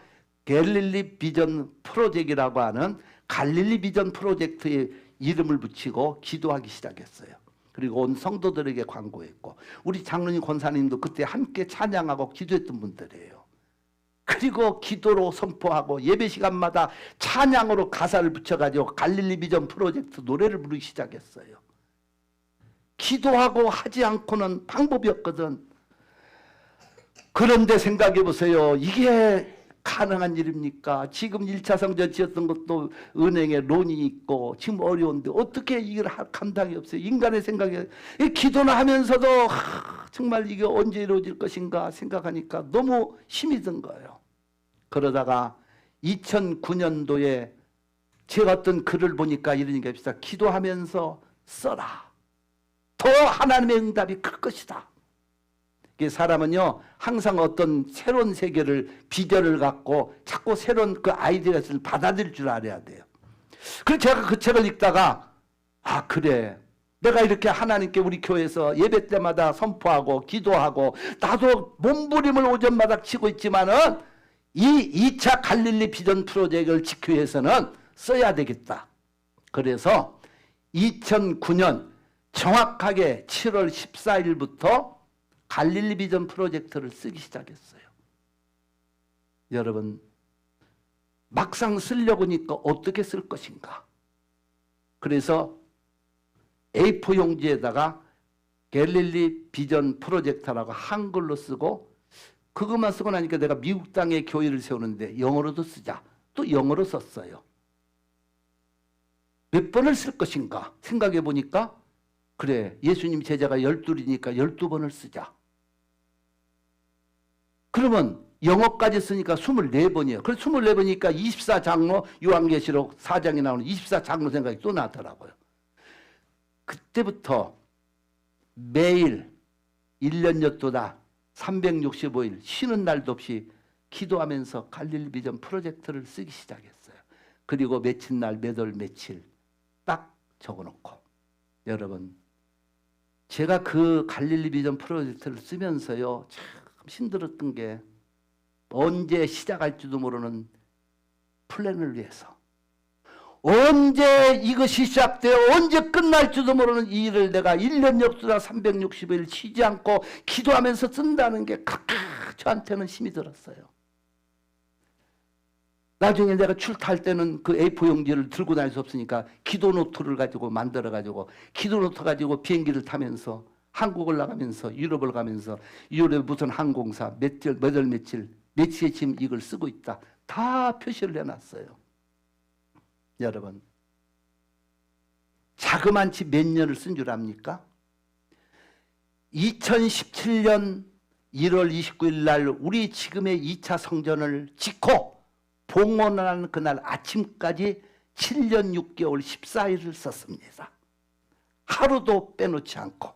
갈릴리 비전 프로젝트라고 하는 갈릴리 비전 프로젝트의 이름을 붙이고 기도하기 시작했어요. 그리고 온 성도들에게 광고했고 우리 장로님 권사님도 그때 함께 찬양하고 기도했던 분들이에요. 그리고 기도로 선포하고 예배 시간마다 찬양으로 가사를 붙여가지고 갈릴리 비전 프로젝트 노래를 부르기 시작했어요. 기도하고 하지 않고는 방법이 없거든. 그런데 생각해 보세요. 이게 가능한 일입니까? 지금 1차 성전 지었던 것도 은행에 론이 있고 지금 어려운데 어떻게 이걸 감당이 없어요. 인간의 생각에 기도나 하면서도 정말 이게 언제 이루어질 것인가 생각하니까 너무 힘이 든 거예요. 그러다가 2009년도에 제가 어떤 글을 보니까 이런 게 있습니다. 기도하면서 써라. 더 하나님의 응답이 클 것이다. 사람은요 항상 어떤 새로운 세계를 비전을 갖고 자꾸 새로운 그 아이디어를 받아들일 줄 알아야 돼요. 그래서 제가 그 책을 읽다가 아 그래 내가 이렇게 하나님께 우리 교회에서 예배 때마다 선포하고 기도하고 나도 몸부림을 오전마다 치고 있지만은 이 2차 갈릴리 비전 프로젝트를 지키기 위해서는 써야 되겠다. 그래서 2009년 정확하게 7월 14일부터 갈릴리 비전 프로젝트를 쓰기 시작했어요. 여러분 막상 쓰려고 하니까 어떻게 쓸 것인가. 그래서 A4 용지에다가 갈릴리 비전 프로젝트라고 한글로 쓰고 그것만 쓰고 나니까 내가 미국 땅에 교회를 세우는데 영어로도 쓰자. 또 영어로 썼어요. 몇 번을 쓸 것인가 생각해 보니까 그래 예수님 제자가 12이니까 12번을 쓰자. 그러면 영어까지 쓰니까 24번이에요. 그래서 24번이니까 24장로 요한계시록 4장에 나오는 24장로 생각이 또 나더라고요. 그때부터 매일 1년 6도다 365일 쉬는 날도 없이 기도하면서 갈릴리 비전 프로젝트를 쓰기 시작했어요. 그리고 며칠 날 몇 월 며칠 딱 적어놓고 여러분 제가 그 갈릴리 비전 프로젝트를 쓰면서요 참 힘들었던 게 언제 시작할지도 모르는 플랜을 위해서 언제 이것이 시작되어 언제 끝날지도 모르는 이 일을 내가 1년 역수다 365일 쉬지 않고 기도하면서 쓴다는 게 그렇게 저한테는 힘이 들었어요. 나중에 내가 출타할 때는 그 A4 용지를 들고 다닐 수 없으니까 기도 노트를 가지고 만들어가지고 기도 노트 가지고 비행기를 타면서 한국을 나가면서 유럽을 가면서 유럽에 무슨 항공사 몇 월 며칠 며칠에 지금 이걸 쓰고 있다. 다 표시를 해놨어요. 여러분 자그만치 몇 년을 쓴 줄 압니까? 2017년 1월 29일 날 우리 지금의 2차 성전을 짓고 봉헌하는 그날 아침까지 7년 6개월 14일을 썼습니다. 하루도 빼놓지 않고.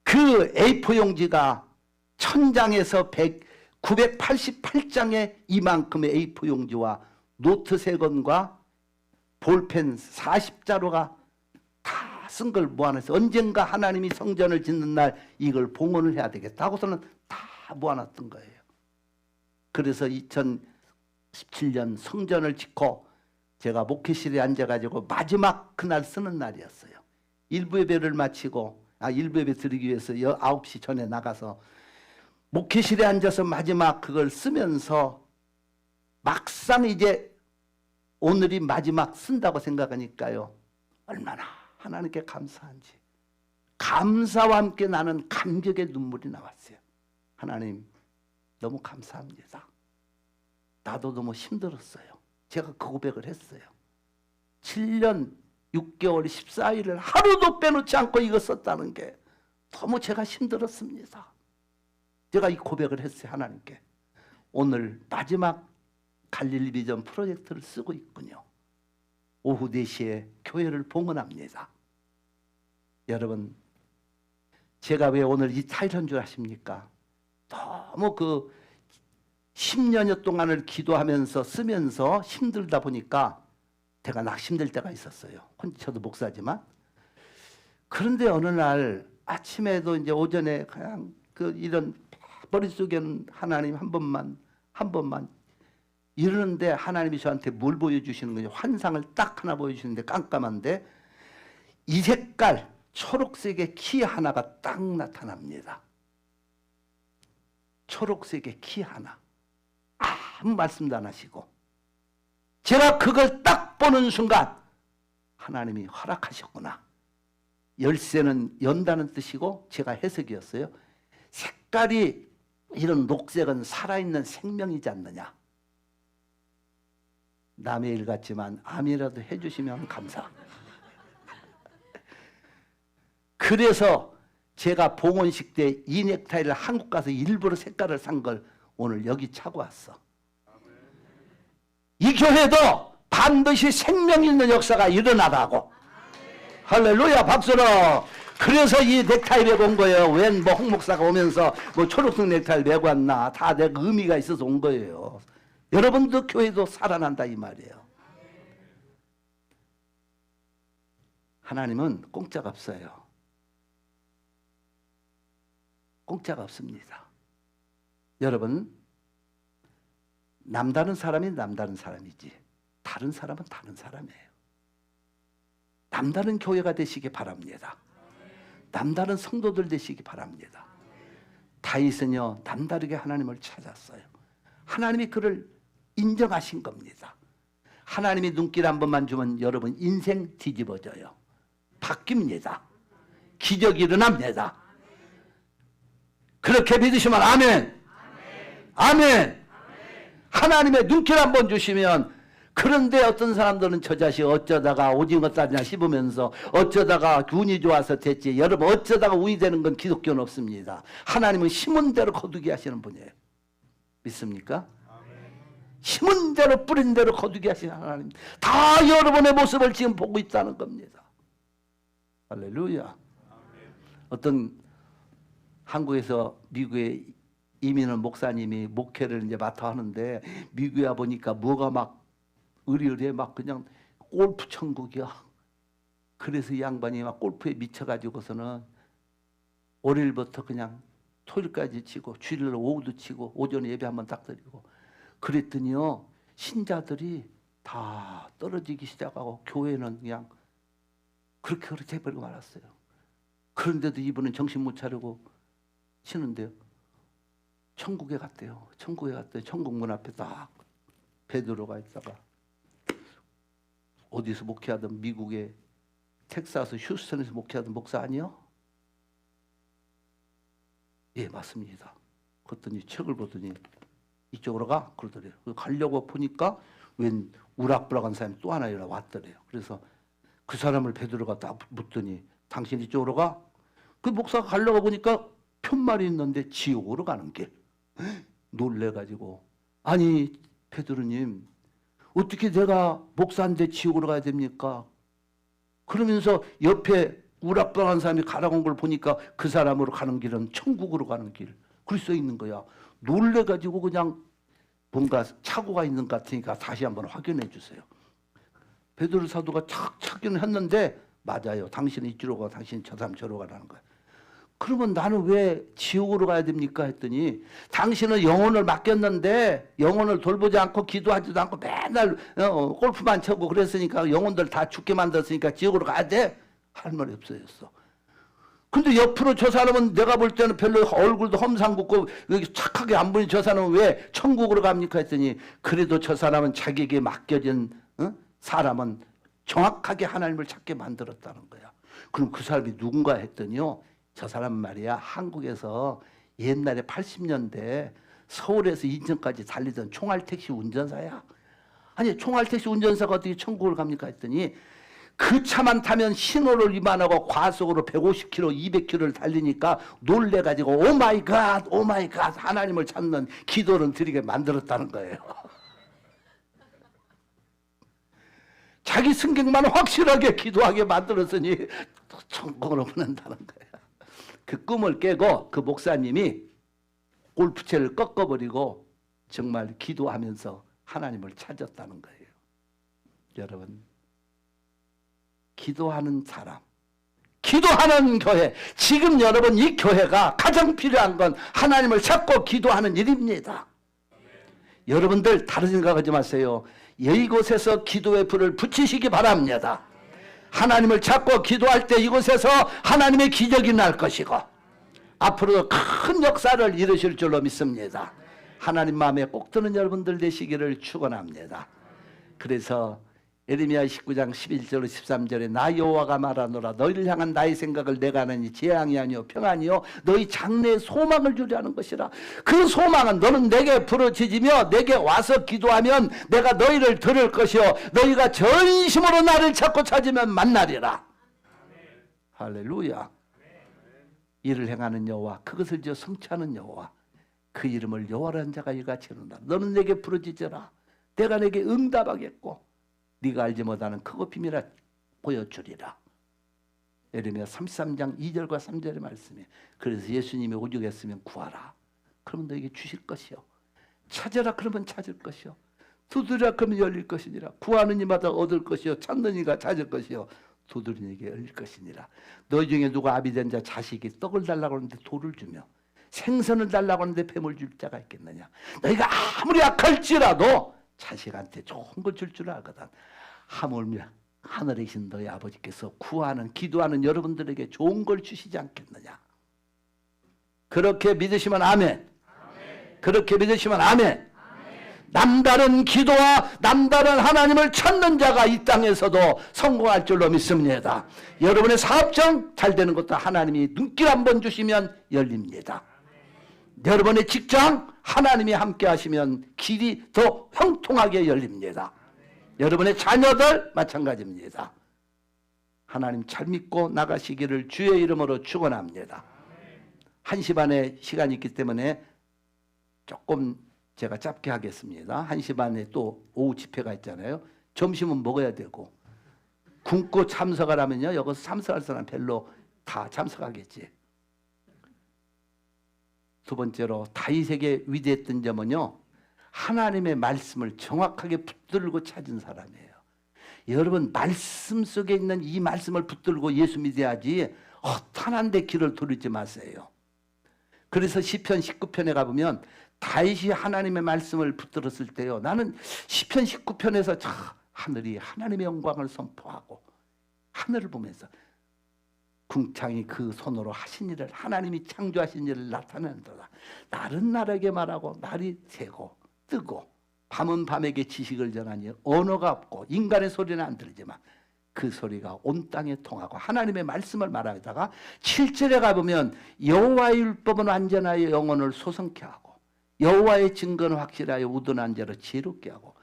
그 A4 용지가 1000장에서 988장의 이만큼의 A4 용지와 노트 3권과 볼펜 40자루가 다 쓴 걸 모아놨어요. 언젠가 하나님이 성전을 짓는 날 이걸 봉헌을 해야 되겠다 하고서는 다 모아놨던 거예요. 그래서 2017년 성전을 짓고 제가 목회실에 앉아가지고 마지막 그날 쓰는 날이었어요. 일부 예배를 마치고 일부 예배 드리기 위해서 9시 전에 나가서 목회실에 앉아서 마지막 그걸 쓰면서 막상 이제 오늘이 마지막 쓴다고 생각하니까요. 얼마나 하나님께 감사한지. 감사와 함께 나는 감격의 눈물이 나왔어요. 하나님 너무 감사합니다. 나도 너무 힘들었어요. 제가 그 고백을 했어요. 7년 6개월 14일을 하루도 빼놓지 않고 이거 썼다는 게 너무 제가 힘들었습니다. 제가 이 고백을 했어요. 하나님께. 오늘 마지막 갈릴리 비전 프로젝트를 쓰고 있군요. 오후 4시에 교회를 봉헌합니다. 여러분, 제가 왜 오늘 이 타이틀인 줄 아십니까? 너무 그 10년여 동안을 기도하면서 쓰면서 힘들다 보니까 제가 낙심될 때가 있었어요. 저도 목사지만. 그런데 어느 날 아침에도 이제 오전에 그냥 이런 머릿속에는 하나님 한 번만 이러는데 하나님이 저한테 뭘 보여주시는 거냐. 환상을 딱 하나 보여주시는데 깜깜한데 이 색깔 초록색의 키 하나가 딱 나타납니다. 초록색의 키 하나. 아무 말씀도 안 하시고 제가 그걸 딱 보는 순간 하나님이 허락하셨구나. 열쇠는 연다는 뜻이고 제가 해석이었어요. 색깔이 이런 녹색은 살아있는 생명이지 않느냐. 남의 일 같지만 암이라도 해주시면 감사. 그래서 제가 봉헌식 때 이 넥타이를 한국 가서 일부러 색깔을 산 걸 오늘 여기 차고 왔어. 이 교회도 반드시 생명 있는 역사가 일어나라고. 할렐루야, 박수로. 그래서 이 넥타이 메고 온 거예요. 웬 뭐 홍 목사가 오면서 뭐 초록색 넥타이 메고 왔나. 다 내 의미가 있어서 온 거예요. 여러분도 교회도 살아난다 이 말이에요. 하나님은 공짜가 없어요. 공짜가 없습니다. 여러분, 남다른 사람이 남다른 사람이지 다른 사람은 다른 사람이에요. 남다른 교회가 되시기 바랍니다. 남다른 성도들 되시기 바랍니다. 다윗은요 남다르게 하나님을 찾았어요. 하나님이 그를 인정하신 겁니다. 하나님이 눈길 한 번만 주면 여러분 인생 뒤집어져요. 바뀝니다. 기적이 일어납니다. 그렇게 믿으시면 아멘. 아멘. 하나님의 눈길 한 번 주시면. 그런데 어떤 사람들은 저 자식 어쩌다가 오징어 쌀이나 씹으면서 어쩌다가 운이 좋아서 됐지. 여러분 어쩌다가 운이 되는 건 기독교는 없습니다. 하나님은 심은 대로 거두게 하시는 분이에요. 믿습니까? 심은 대로 뿌린 대로 거두게 하시는 하나님. 다 여러분의 모습을 지금 보고 있다는 겁니다. 할렐루야. 어떤 한국에서 미국에 이민을 목사님이 목회를 이제 맡아 하는데 미국에 와 보니까 뭐가 막 의리의리해. 막 그냥 골프 천국이야. 그래서 이 양반이 막 골프에 미쳐가지고서는 월요일부터 그냥 토요일까지 치고 주일날 오후도 치고 오전에 예배 한번 딱 드리고 그랬더니요 신자들이 다 떨어지기 시작하고 교회는 그냥 그렇게 해버리고 말았어요. 그런데도 이분은 정신 못 차리고 치는데요. 천국에 갔대요. 천국에 갔더니 천국 문 앞에 딱 베드로가 있다가 어디서 목회하던 미국의 텍사스 휴스턴에서 목회하던 목사 아니요? 예, 맞습니다. 그랬더니 책을 보더니 이쪽으로 가 그러더래요. 가려고 보니까 웬 우락부락한 사람이 또 하나 왔더래요. 그래서 그 사람을 베드로가 딱 묻더니 당신 이쪽으로 가? 그 목사가 가려고 보니까 편말이 있는데 지옥으로 가는 길. 놀래가지고 아니 베드로님 어떻게 내가 목사인데 지옥으로 가야 됩니까? 그러면서 옆에 우락부락한 사람이 가라고 온 걸 보니까 그 사람으로 가는 길은 천국으로 가는 길. 그렇게 써 있는 거야. 놀래가지고 그냥 뭔가 착오가 있는 것 같으니까 다시 한번 확인해 주세요. 베드로 사도가 착 했는데 맞아요. 당신은 이쪽으로 가, 당신은 저 사람 저로 가라는 거야. 그러면 나는 왜 지옥으로 가야 됩니까? 했더니 당신은 영혼을 맡겼는데 영혼을 돌보지 않고 기도하지도 않고 맨날 골프만 쳐고 그랬으니까 영혼들 다 죽게 만들었으니까 지옥으로 가야 돼? 할 말이 없어졌어. 근데 옆으로 저 사람은 내가 볼 때는 별로 얼굴도 험상궂고 착하게 안 보이는 저 사람은 왜 천국으로 갑니까? 했더니 그래도 저 사람은 자기에게 맡겨진 사람은 정확하게 하나님을 찾게 만들었다는 거야. 그럼 그 사람이 누군가 했더니요. 저 사람 말이야 한국에서 옛날에 80년대 서울에서 인천까지 달리던 총알택시 운전사야. 아니 총알택시 운전사가 어떻게 천국을 갑니까? 했더니 그 차만 타면 신호를 위반하고 과속으로 150km, 200km를 달리니까 놀래가지고 오마이갓 오마이갓 하나님을 찾는 기도를 드리게 만들었다는 거예요. 자기 승객만 확실하게 기도하게 만들었으니 천국으로 보낸다는 거야. 그 꿈을 깨고 그 목사님이 골프채를 꺾어버리고 정말 기도하면서 하나님을 찾았다는 거예요. 여러분 기도하는 사람, 기도하는 교회, 지금 여러분 이 교회가 가장 필요한 건 하나님을 찾고 기도하는 일입니다. 여러분들 다른 생각하지 마세요. 이곳에서 기도의 불을 붙이시기 바랍니다. 하나님을 찾고 기도할 때 이곳에서 하나님의 기적이 날 것이고 앞으로도 큰 역사를 이루실 줄로 믿습니다. 하나님 마음에 꼭 드는 여러분들 되시기를 축원합니다. 그래서 예레미야 19장 11절 13절에 나 여호와가 말하노라 너희를 향한 나의 생각을 내가 하느니 재앙이 아니요 평안이요 너희 장래에 소망을 주려는 것이라. 그 소망은 너는 내게 부르짖으며 내게 와서 기도하면 내가 너희를 들을 것이요 너희가 전심으로 나를 찾고 찾으면 만나리라. 할렐루야. 이를 행하는 여호와 그것을 지어 성취하는 여호와 그 이름을 여호와라는 자가 이같이 이룬다. 너는 내게 부르짖으라 내가 내게 응답하겠고 네가 알지 못하는 크고 비밀을 보여주리라. 예레미야 33장 2절과 3절의 말씀이에요. 그래서 예수님이 오죽했으면 구하라 그러면 너에게 주실 것이요 찾으라 그러면 찾을 것이요 두드리라 그러면 열릴 것이니라. 구하는 이마다 얻을 것이요 찾는 이가 찾을 것이요 두드리는 이에게 열릴 것이니라. 너희 중에 누가 아비된 자 자식이 떡을 달라고 하는데 돌을 주며 생선을 달라고 하는데 뱀을 줄 자가 있겠느냐. 너희가 아무리 약할지라도 자식한테 좋은 걸 줄 줄 알거든. 하물며 하늘에 계신 너희 아버지께서 구하는 기도하는 여러분들에게 좋은 걸 주시지 않겠느냐. 그렇게 믿으시면 아멘. 그렇게 믿으시면 아멘. 남다른 기도와 남다른 하나님을 찾는 자가 이 땅에서도 성공할 줄로 믿습니다. 여러분의 사업장 잘 되는 것도 하나님이 눈길 한번 주시면 열립니다. 여러분의 직장 하나님이 함께 하시면 길이 더 형통하게 열립니다. 여러분의 자녀들 마찬가지입니다. 하나님 잘 믿고 나가시기를 주의 이름으로 축원합니다. 1시 반에 시간이 있기 때문에 조금 제가 짧게 하겠습니다. 1시 반에 또 오후 집회가 있잖아요. 점심은 먹어야 되고 굶고 참석하라면요. 여기서 참석할 사람 별로 다 참석하겠지. 두 번째로 다윗에게 위대했던 점은요. 하나님의 말씀을 정확하게 붙들고 찾은 사람이에요. 여러분 말씀 속에 있는 이 말씀을 붙들고 예수 믿어야지 허탄한 데 길을 돌리지 마세요. 그래서 시편 19편에 가보면 다윗이 하나님의 말씀을 붙들었을 때요. 나는 시편 19편에서 하늘이 하나님의 영광을 선포하고 하늘을 보면서 궁창이 그 손으로 하신 일을 하나님이 창조하신 일을 나타낸다. 날은 날에게 말하고 날이 새고 뜨고 밤은 밤에게 지식을 전하니 언어가 없고 인간의 소리는 안 들리지만 그 소리가 온 땅에 통하고 하나님의 말씀을 말하다가 7절에 가보면 여호와의 율법은 완전하여 영혼을 소성케 하고 여호와의 증거는 확실하여 우둔한 자를 지혜롭게 하고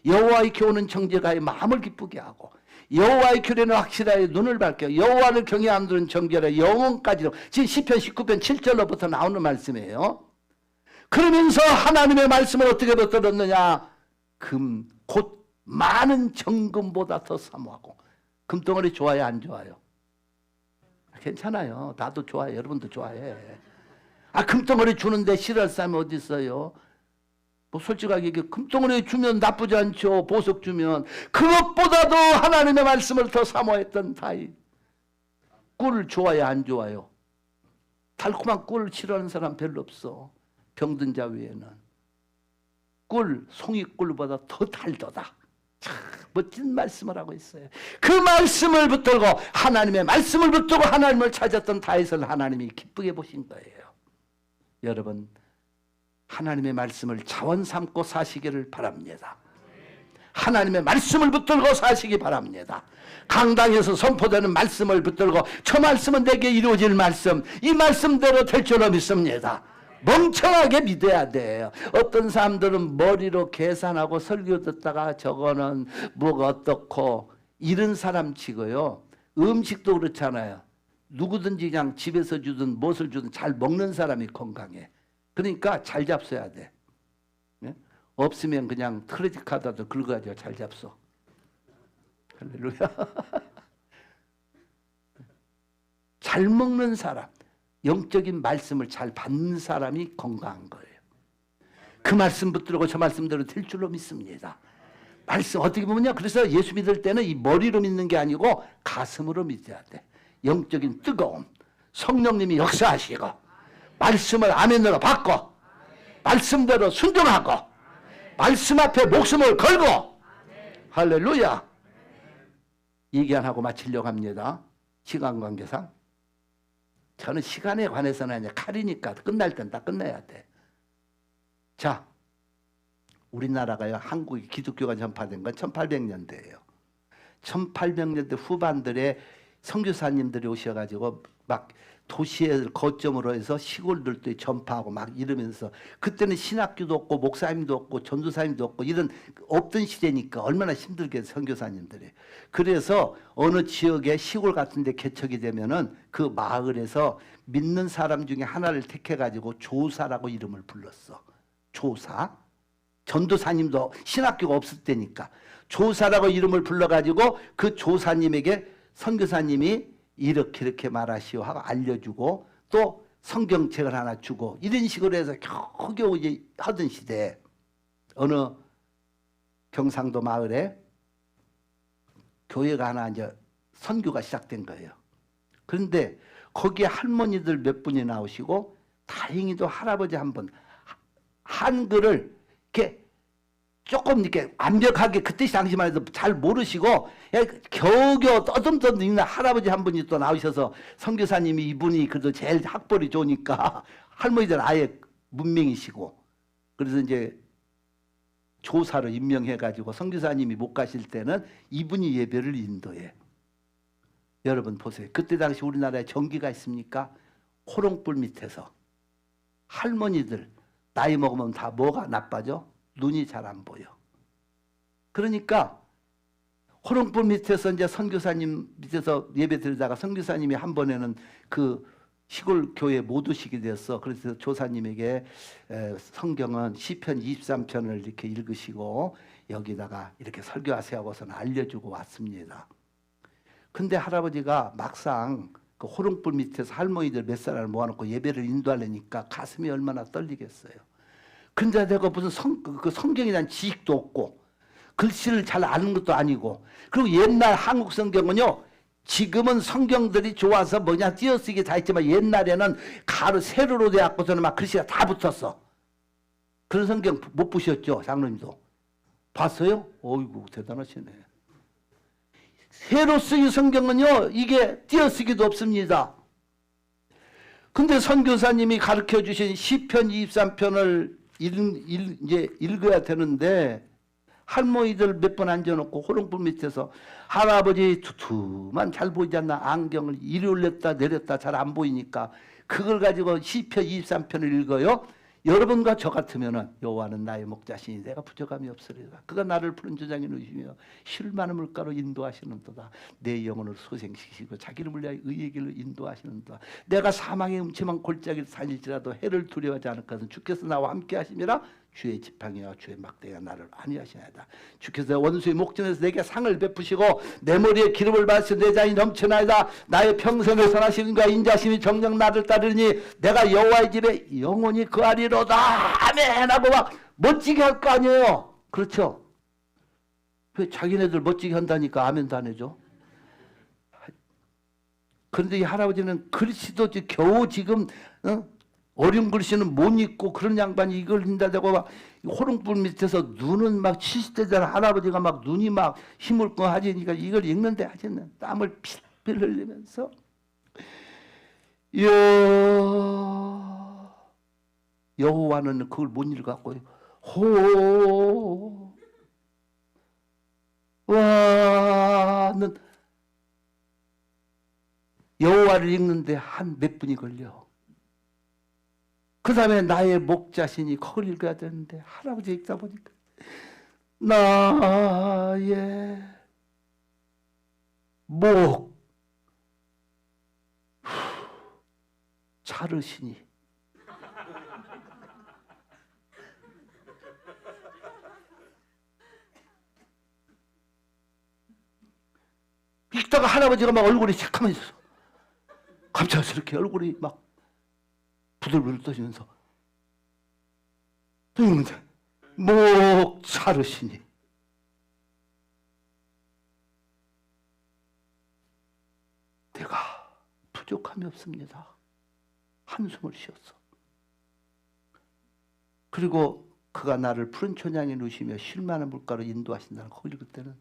여호와의 교훈은 정죄가의 마음을 기쁘게 하고 여호와의 규례는 확실하여 눈을 밝혀 여호와를 경외하는 자는 정결하여 영혼까지도. 지금 시편 19편 7절로부터 나오는 말씀이에요. 그러면서 하나님의 말씀을 어떻게 붙들었느냐? 금, 곧 많은 정금보다 더 사모하고. 금덩어리 좋아요, 안 좋아요? 괜찮아요. 나도 좋아해. 여러분도 좋아해. 금덩어리 주는데 싫어할 사람이 어디 있어요? 뭐 솔직하게 얘기해. 금덩어리 주면 나쁘지 않죠. 보석 주면. 그것보다도 하나님의 말씀을 더 사모했던 다윗. 꿀 좋아요, 안 좋아요? 달콤한 꿀을 싫어하는 사람 별로 없어. 병든 자 외에는. 꿀, 송이꿀보다 더 달도다. 참 멋진 말씀을 하고 있어요. 그 말씀을 붙들고 하나님의 말씀을 붙들고 하나님을 찾았던 다윗을 하나님이 기쁘게 보신 거예요. 여러분, 하나님의 말씀을 자원 삼고 사시기를 바랍니다. 하나님의 말씀을 붙들고 사시기 바랍니다. 강당에서 선포되는 말씀을 붙들고 저 말씀은 내게 이루어질 말씀, 이 말씀대로 될 줄로 믿습니다. 멍청하게 믿어야 돼요. 어떤 사람들은 머리로 계산하고 설교 듣다가 저거는 뭐가 어떻고 이런 사람 치고요. 음식도 그렇잖아요. 누구든지 그냥 집에서 주든 무엇을 주든 잘 먹는 사람이 건강해. 그러니까 잘 잡숴야 돼. 네? 없으면 그냥 크레딧 카드도 긁어가지고 잘 잡숴. 할렐루야. 잘 먹는 사람, 영적인 말씀을 잘 받는 사람이 건강한 거예요. 그 말씀 붙들고 저 말씀대로 될 줄로 믿습니다. 말씀 어떻게 보면요. 그래서 예수 믿을 때는 이 머리로 믿는 게 아니고 가슴으로 믿어야 돼. 영적인 뜨거움, 성령님이 역사하시고 말씀을 아멘으로 받고 말씀대로 순종하고 말씀 앞에 목숨을 걸고 할렐루야. 얘기 안 하고 마치려고 합니다. 시간 관계상. 저는 시간에 관해서는 이제 칼이니까 끝날 땐 다 끝내야 돼. 자, 우리나라가요, 한국이 기독교가 전파된 건 1800년대예요. 1800년대 후반들에 선교사님들이 오셔가지고 막 도시에 거점으로 해서 시골들도 전파하고 막 이러면서, 그때는 신학교도 없고 목사님도 없고 전도사님도 없고 이런 없던 시대니까 얼마나 힘들게 선교사님들이. 그래서 어느 지역에 시골 같은 데 개척이 되면은 그 마을에서 믿는 사람 중에 하나를 택해가지고 조사라고 이름을 불렀어. 조사. 전도사님도 신학교가 없을 때니까 조사라고 이름을 불러가지고 그 조사님에게 선교사님이 이렇게 말하시오 하고 알려주고 또 성경책을 하나 주고 이런 식으로 해서 겨우겨우 이제 하던 시대에 어느 경상도 마을에 교회가 하나 이제 선교가 시작된 거예요. 그런데 거기에 할머니들 몇 분이 나오시고 다행히도 할아버지 한 분, 한글을 이렇게 조금 이렇게 완벽하게 그때 당시만 해도 잘 모르시고 겨우겨우 떠듬떠듬 있는 할아버지 한 분이 또 나오셔서 선교사님이 이분이 그래도 제일 학벌이 좋으니까 할머니들 아예 문명이시고 그래서 이제 조사로 임명해가지고 선교사님이 못 가실 때는 이분이 예배를 인도해. 여러분 보세요. 그때 당시 우리나라에 전기가 있습니까? 호롱불 밑에서 할머니들 나이 먹으면 다 뭐가 나빠져? 눈이 잘 안 보여. 그러니까 호롱불 밑에서 이제 선교사님 밑에서 예배 드리다가 선교사님이 한 번에는 그 시골 교회 못 오시게 되었어. 그래서 조사님에게 성경은 시편 23편을 이렇게 읽으시고 여기다가 이렇게 설교하세요 하고서는 알려주고 왔습니다. 근데 할아버지가 막상 그 호롱불 밑에서 할머니들 몇 사람을 모아놓고 예배를 인도하려니까 가슴이 얼마나 떨리겠어요. 근데 내가 무슨 그 성경에 대한 지식도 없고 글씨를 잘 아는 것도 아니고, 그리고 옛날 한국 성경은요, 지금은 성경들이 좋아서 뭐냐 띄어쓰기 다 있지만 옛날에는 가로 세로로 되었고서는 막 글씨가 다 붙었어. 그런 성경 못 보셨죠? 장로님도 봤어요? 어이구 대단하시네. 세로 쓰기 성경은요 이게 띄어쓰기도 없습니다. 근데 선교사님이 가르쳐 주신 시편 23편을 이제 읽어야 되는데 할머니들 몇 번 앉아놓고 호롱불 밑에서 할아버지 두툼한 잘 보이지 않나 안경을 이리 올렸다 내렸다 잘 안 보이니까 그걸 가지고 시편 23편을 읽어요. 여러분과 저 같으면은 여호와는 나의 목자시니 내가 부족함이 없으리라. 그가 나를 푸른 저장에 누시며 쉴 만한 물가로 인도하시는도다. 내 영혼을 소생시키시고 자기를 위하여 의의 길로 인도하시는도다. 내가 사망의 음침한 골짜기를 다닐지라도 해를 두려워하지 않을 것은 주께서 나와 함께 하심이라. 주의 지팡이와 주의 막대가 나를 안위하시나이다. 주께서 원수의 목전에서 내게 상을 베푸시고 내 머리에 기름을 바르시고 내 잔이 넘쳐나이다. 나의 평생을 선하심과 인자심이 정녕 나를 따르니 내가 여호와의 집에 영원히 거하리로다. 아멘 하고 막 멋지게 할 거 아니에요. 그렇죠? 왜 자기네들 멋지게 한다니까 아멘도 안 해줘? 그런데 이 할아버지는 글씨도 겨우 지금 어려운 글씨는 못 읽고 그런 양반이 이걸 읽는다고 막 호롱불 밑에서 눈은 막 70대 된 할아버지가 막 눈이 막 힘을 거 하지니까 이걸 읽는데 하지는 땀을 필필 흘리면서 여호와는 그걸 못 읽었고 호와는 여호와를 읽는데 한 몇 분이 걸려. 그 다음에 나의 목자신이 그걸 읽어야 되는데 할아버지 읽다 보니까 나의 목 자르시니 읽다가 할아버지가 막 얼굴이 새카매졌어. 갑작스럽게 얼굴이 막 부들부들 떠지면서 또 읽는데 목 자르시니 내가 부족함이 없습니다. 한숨을 쉬었어. 그리고 그가 나를 푸른 초장에 누시며 쉴 만한 물가로 인도하신다는 거 읽을 때는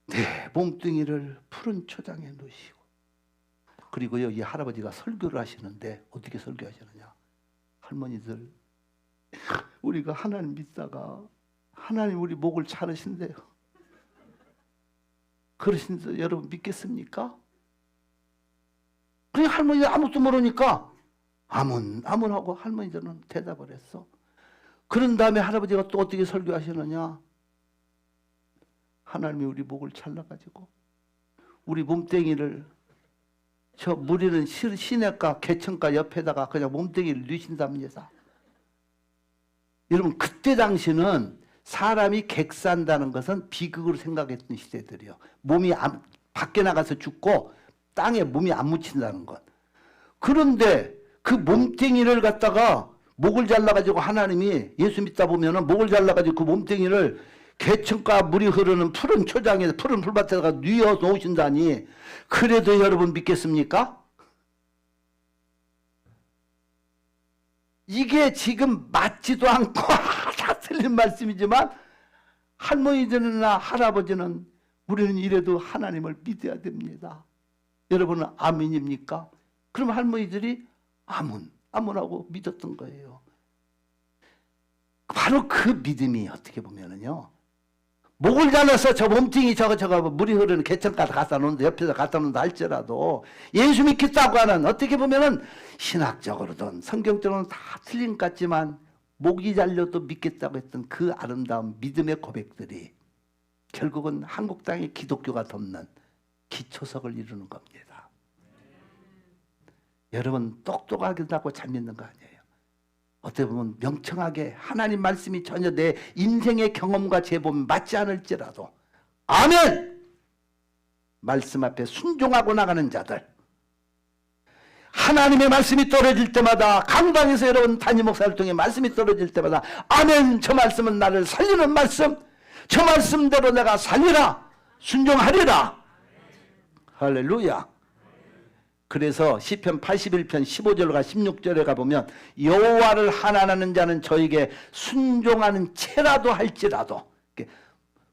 내 몸뚱이를 푸른 초장에 누시고 그리고요, 이 할아버지가 설교를 하시는데 어떻게 설교하시느냐? 할머니들, 우리가 하나님 믿다가 하나님 우리 목을 자르신대요. 그러신데 여러분 믿겠습니까? 그냥 할머니 아무것도 모르니까 아문 하고 할머니들은 대답을 했어. 그런 다음에 할아버지가 또 어떻게 설교하시느냐? 하나님이 우리 목을 잘라가지고 우리 몸뚱이를 저 무리는 시내가 개천가 옆에다가 그냥 몸뚱이를 뉘신답니다. 여러분 그때 당시는 사람이 객산다는 것은 비극으로 생각했던 시대들이요. 몸이 밖에 나가서 죽고 땅에 몸이 안 묻힌다는 것. 그런데 그 몸뚱이를 갖다가 목을 잘라가지고 하나님이 예수 믿다 보면은 목을 잘라가지고 그 몸뚱이를 개천가 물이 흐르는 푸른 초장에 푸른 풀밭에다가 뉘어 놓으신다니 그래도 여러분 믿겠습니까? 이게 지금 맞지도 않고 다 틀린 말씀이지만 할머니들이나 할아버지는 우리는 이래도 하나님을 믿어야 됩니다. 여러분은 아멘입니까? 그럼 할머니들이 아멘하고 믿었던 거예요. 바로 그 믿음이 어떻게 보면은요. 목을 잘라서 저 몸뚱이 저거 물이 흐르는 개천가에 갖다 놓는다 옆에서 갖다 놓는다 할지라도 예수 믿겠다고 하는 어떻게 보면은 신학적으로든 성경적으로는 다 틀린 것 같지만 목이 잘려도 믿겠다고 했던 그 아름다운 믿음의 고백들이 결국은 한국 땅에 기독교가 덮는 기초석을 이루는 겁니다. 여러분 똑똑하다고 잘 믿는 거 아니에요. 어떻게 보면 명청하게 하나님 말씀이 전혀 내 인생의 경험과 제보면 맞지 않을지라도 아멘! 말씀 앞에 순종하고 나가는 자들 하나님의 말씀이 떨어질 때마다 강당에서 여러분 담임 목사를 통해 말씀이 떨어질 때마다 아멘! 저 말씀은 나를 살리는 말씀 저 말씀대로 내가 살리라 순종하리라 할렐루야. 그래서 시편 81편 15절과 16절에 가보면 여호와를 하나하는 자는 저에게 순종하는 채라도 할지라도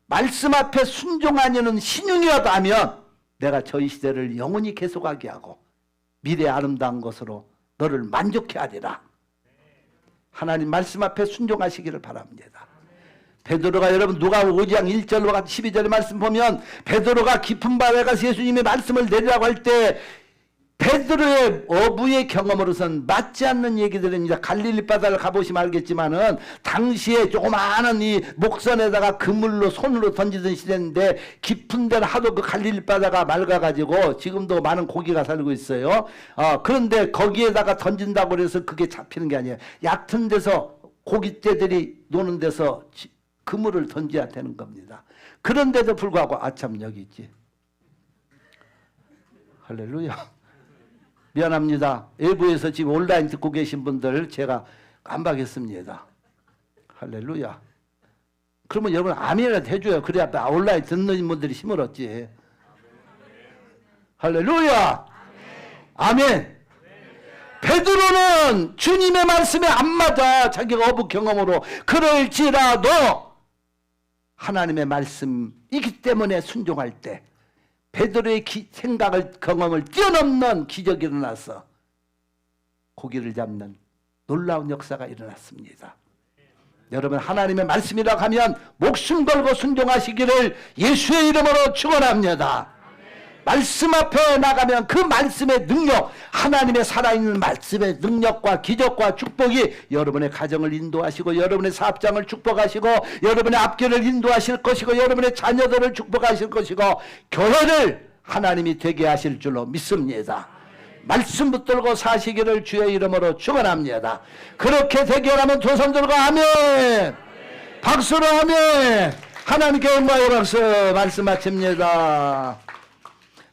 말씀 앞에 순종하려는 신용이라도 하면 내가 저희 시대를 영원히 계속하게 하고 미래의 아름다운 것으로 너를 만족해 하리라. 하나님 말씀 앞에 순종하시기를 바랍니다. 베드로가 여러분 누가복음 5장 1절로 12절의 말씀 보면 베드로가 깊은 바다에 가서 예수님의 말씀을 내리라고 할 때 베드로의 어부의 경험으로선 맞지 않는 얘기들입니다. 갈릴리 바다를 가보시면 알겠지만은 당시에 조그마한 이 목선에다가 그물로 손으로 던지던 시대인데 깊은 데는 하도 그 갈릴리 바다가 맑아가지고 지금도 많은 고기가 살고 있어요. 그런데 거기에다가 던진다고 그래서 그게 잡히는 게 아니에요. 얕은 데서 고깃대들이 노는 데서 그물을 던져야 되는 겁니다. 그런데도 불구하고 아참 여기 있지. 할렐루야. 미안합니다. 외부에서 지금 온라인 듣고 계신 분들 제가 깜빡했습니다. 할렐루야. 그러면 여러분 아멘이라도 해줘요. 그래야 온라인 듣는 분들이 힘을 얻지. 할렐루야. 아멘. 베드로는 주님의 말씀에 안 맞아. 자기가 어부 경험으로. 그럴지라도 하나님의 말씀이기 때문에 순종할 때 베드로의 생각을 경험을 뛰어넘는 기적이 일어나서 고기를 잡는 놀라운 역사가 일어났습니다. 여러분 하나님의 말씀이라고 하면 목숨 걸고 순종하시기를 예수의 이름으로 축원합니다. 말씀 앞에 나가면 그 말씀의 능력, 하나님의 살아있는 말씀의 능력과 기적과 축복이 여러분의 가정을 인도하시고 여러분의 사업장을 축복하시고 여러분의 앞길을 인도하실 것이고 여러분의 자녀들을 축복하실 것이고 교회를 하나님이 되게 하실 줄로 믿습니다. 말씀 붙들고 사시기를 주의 이름으로 축원합니다. 그렇게 되게 하면 두 손 들고 아멘. 박수로 아멘. 하나님께 영광의 박수. 말씀 마칩니다.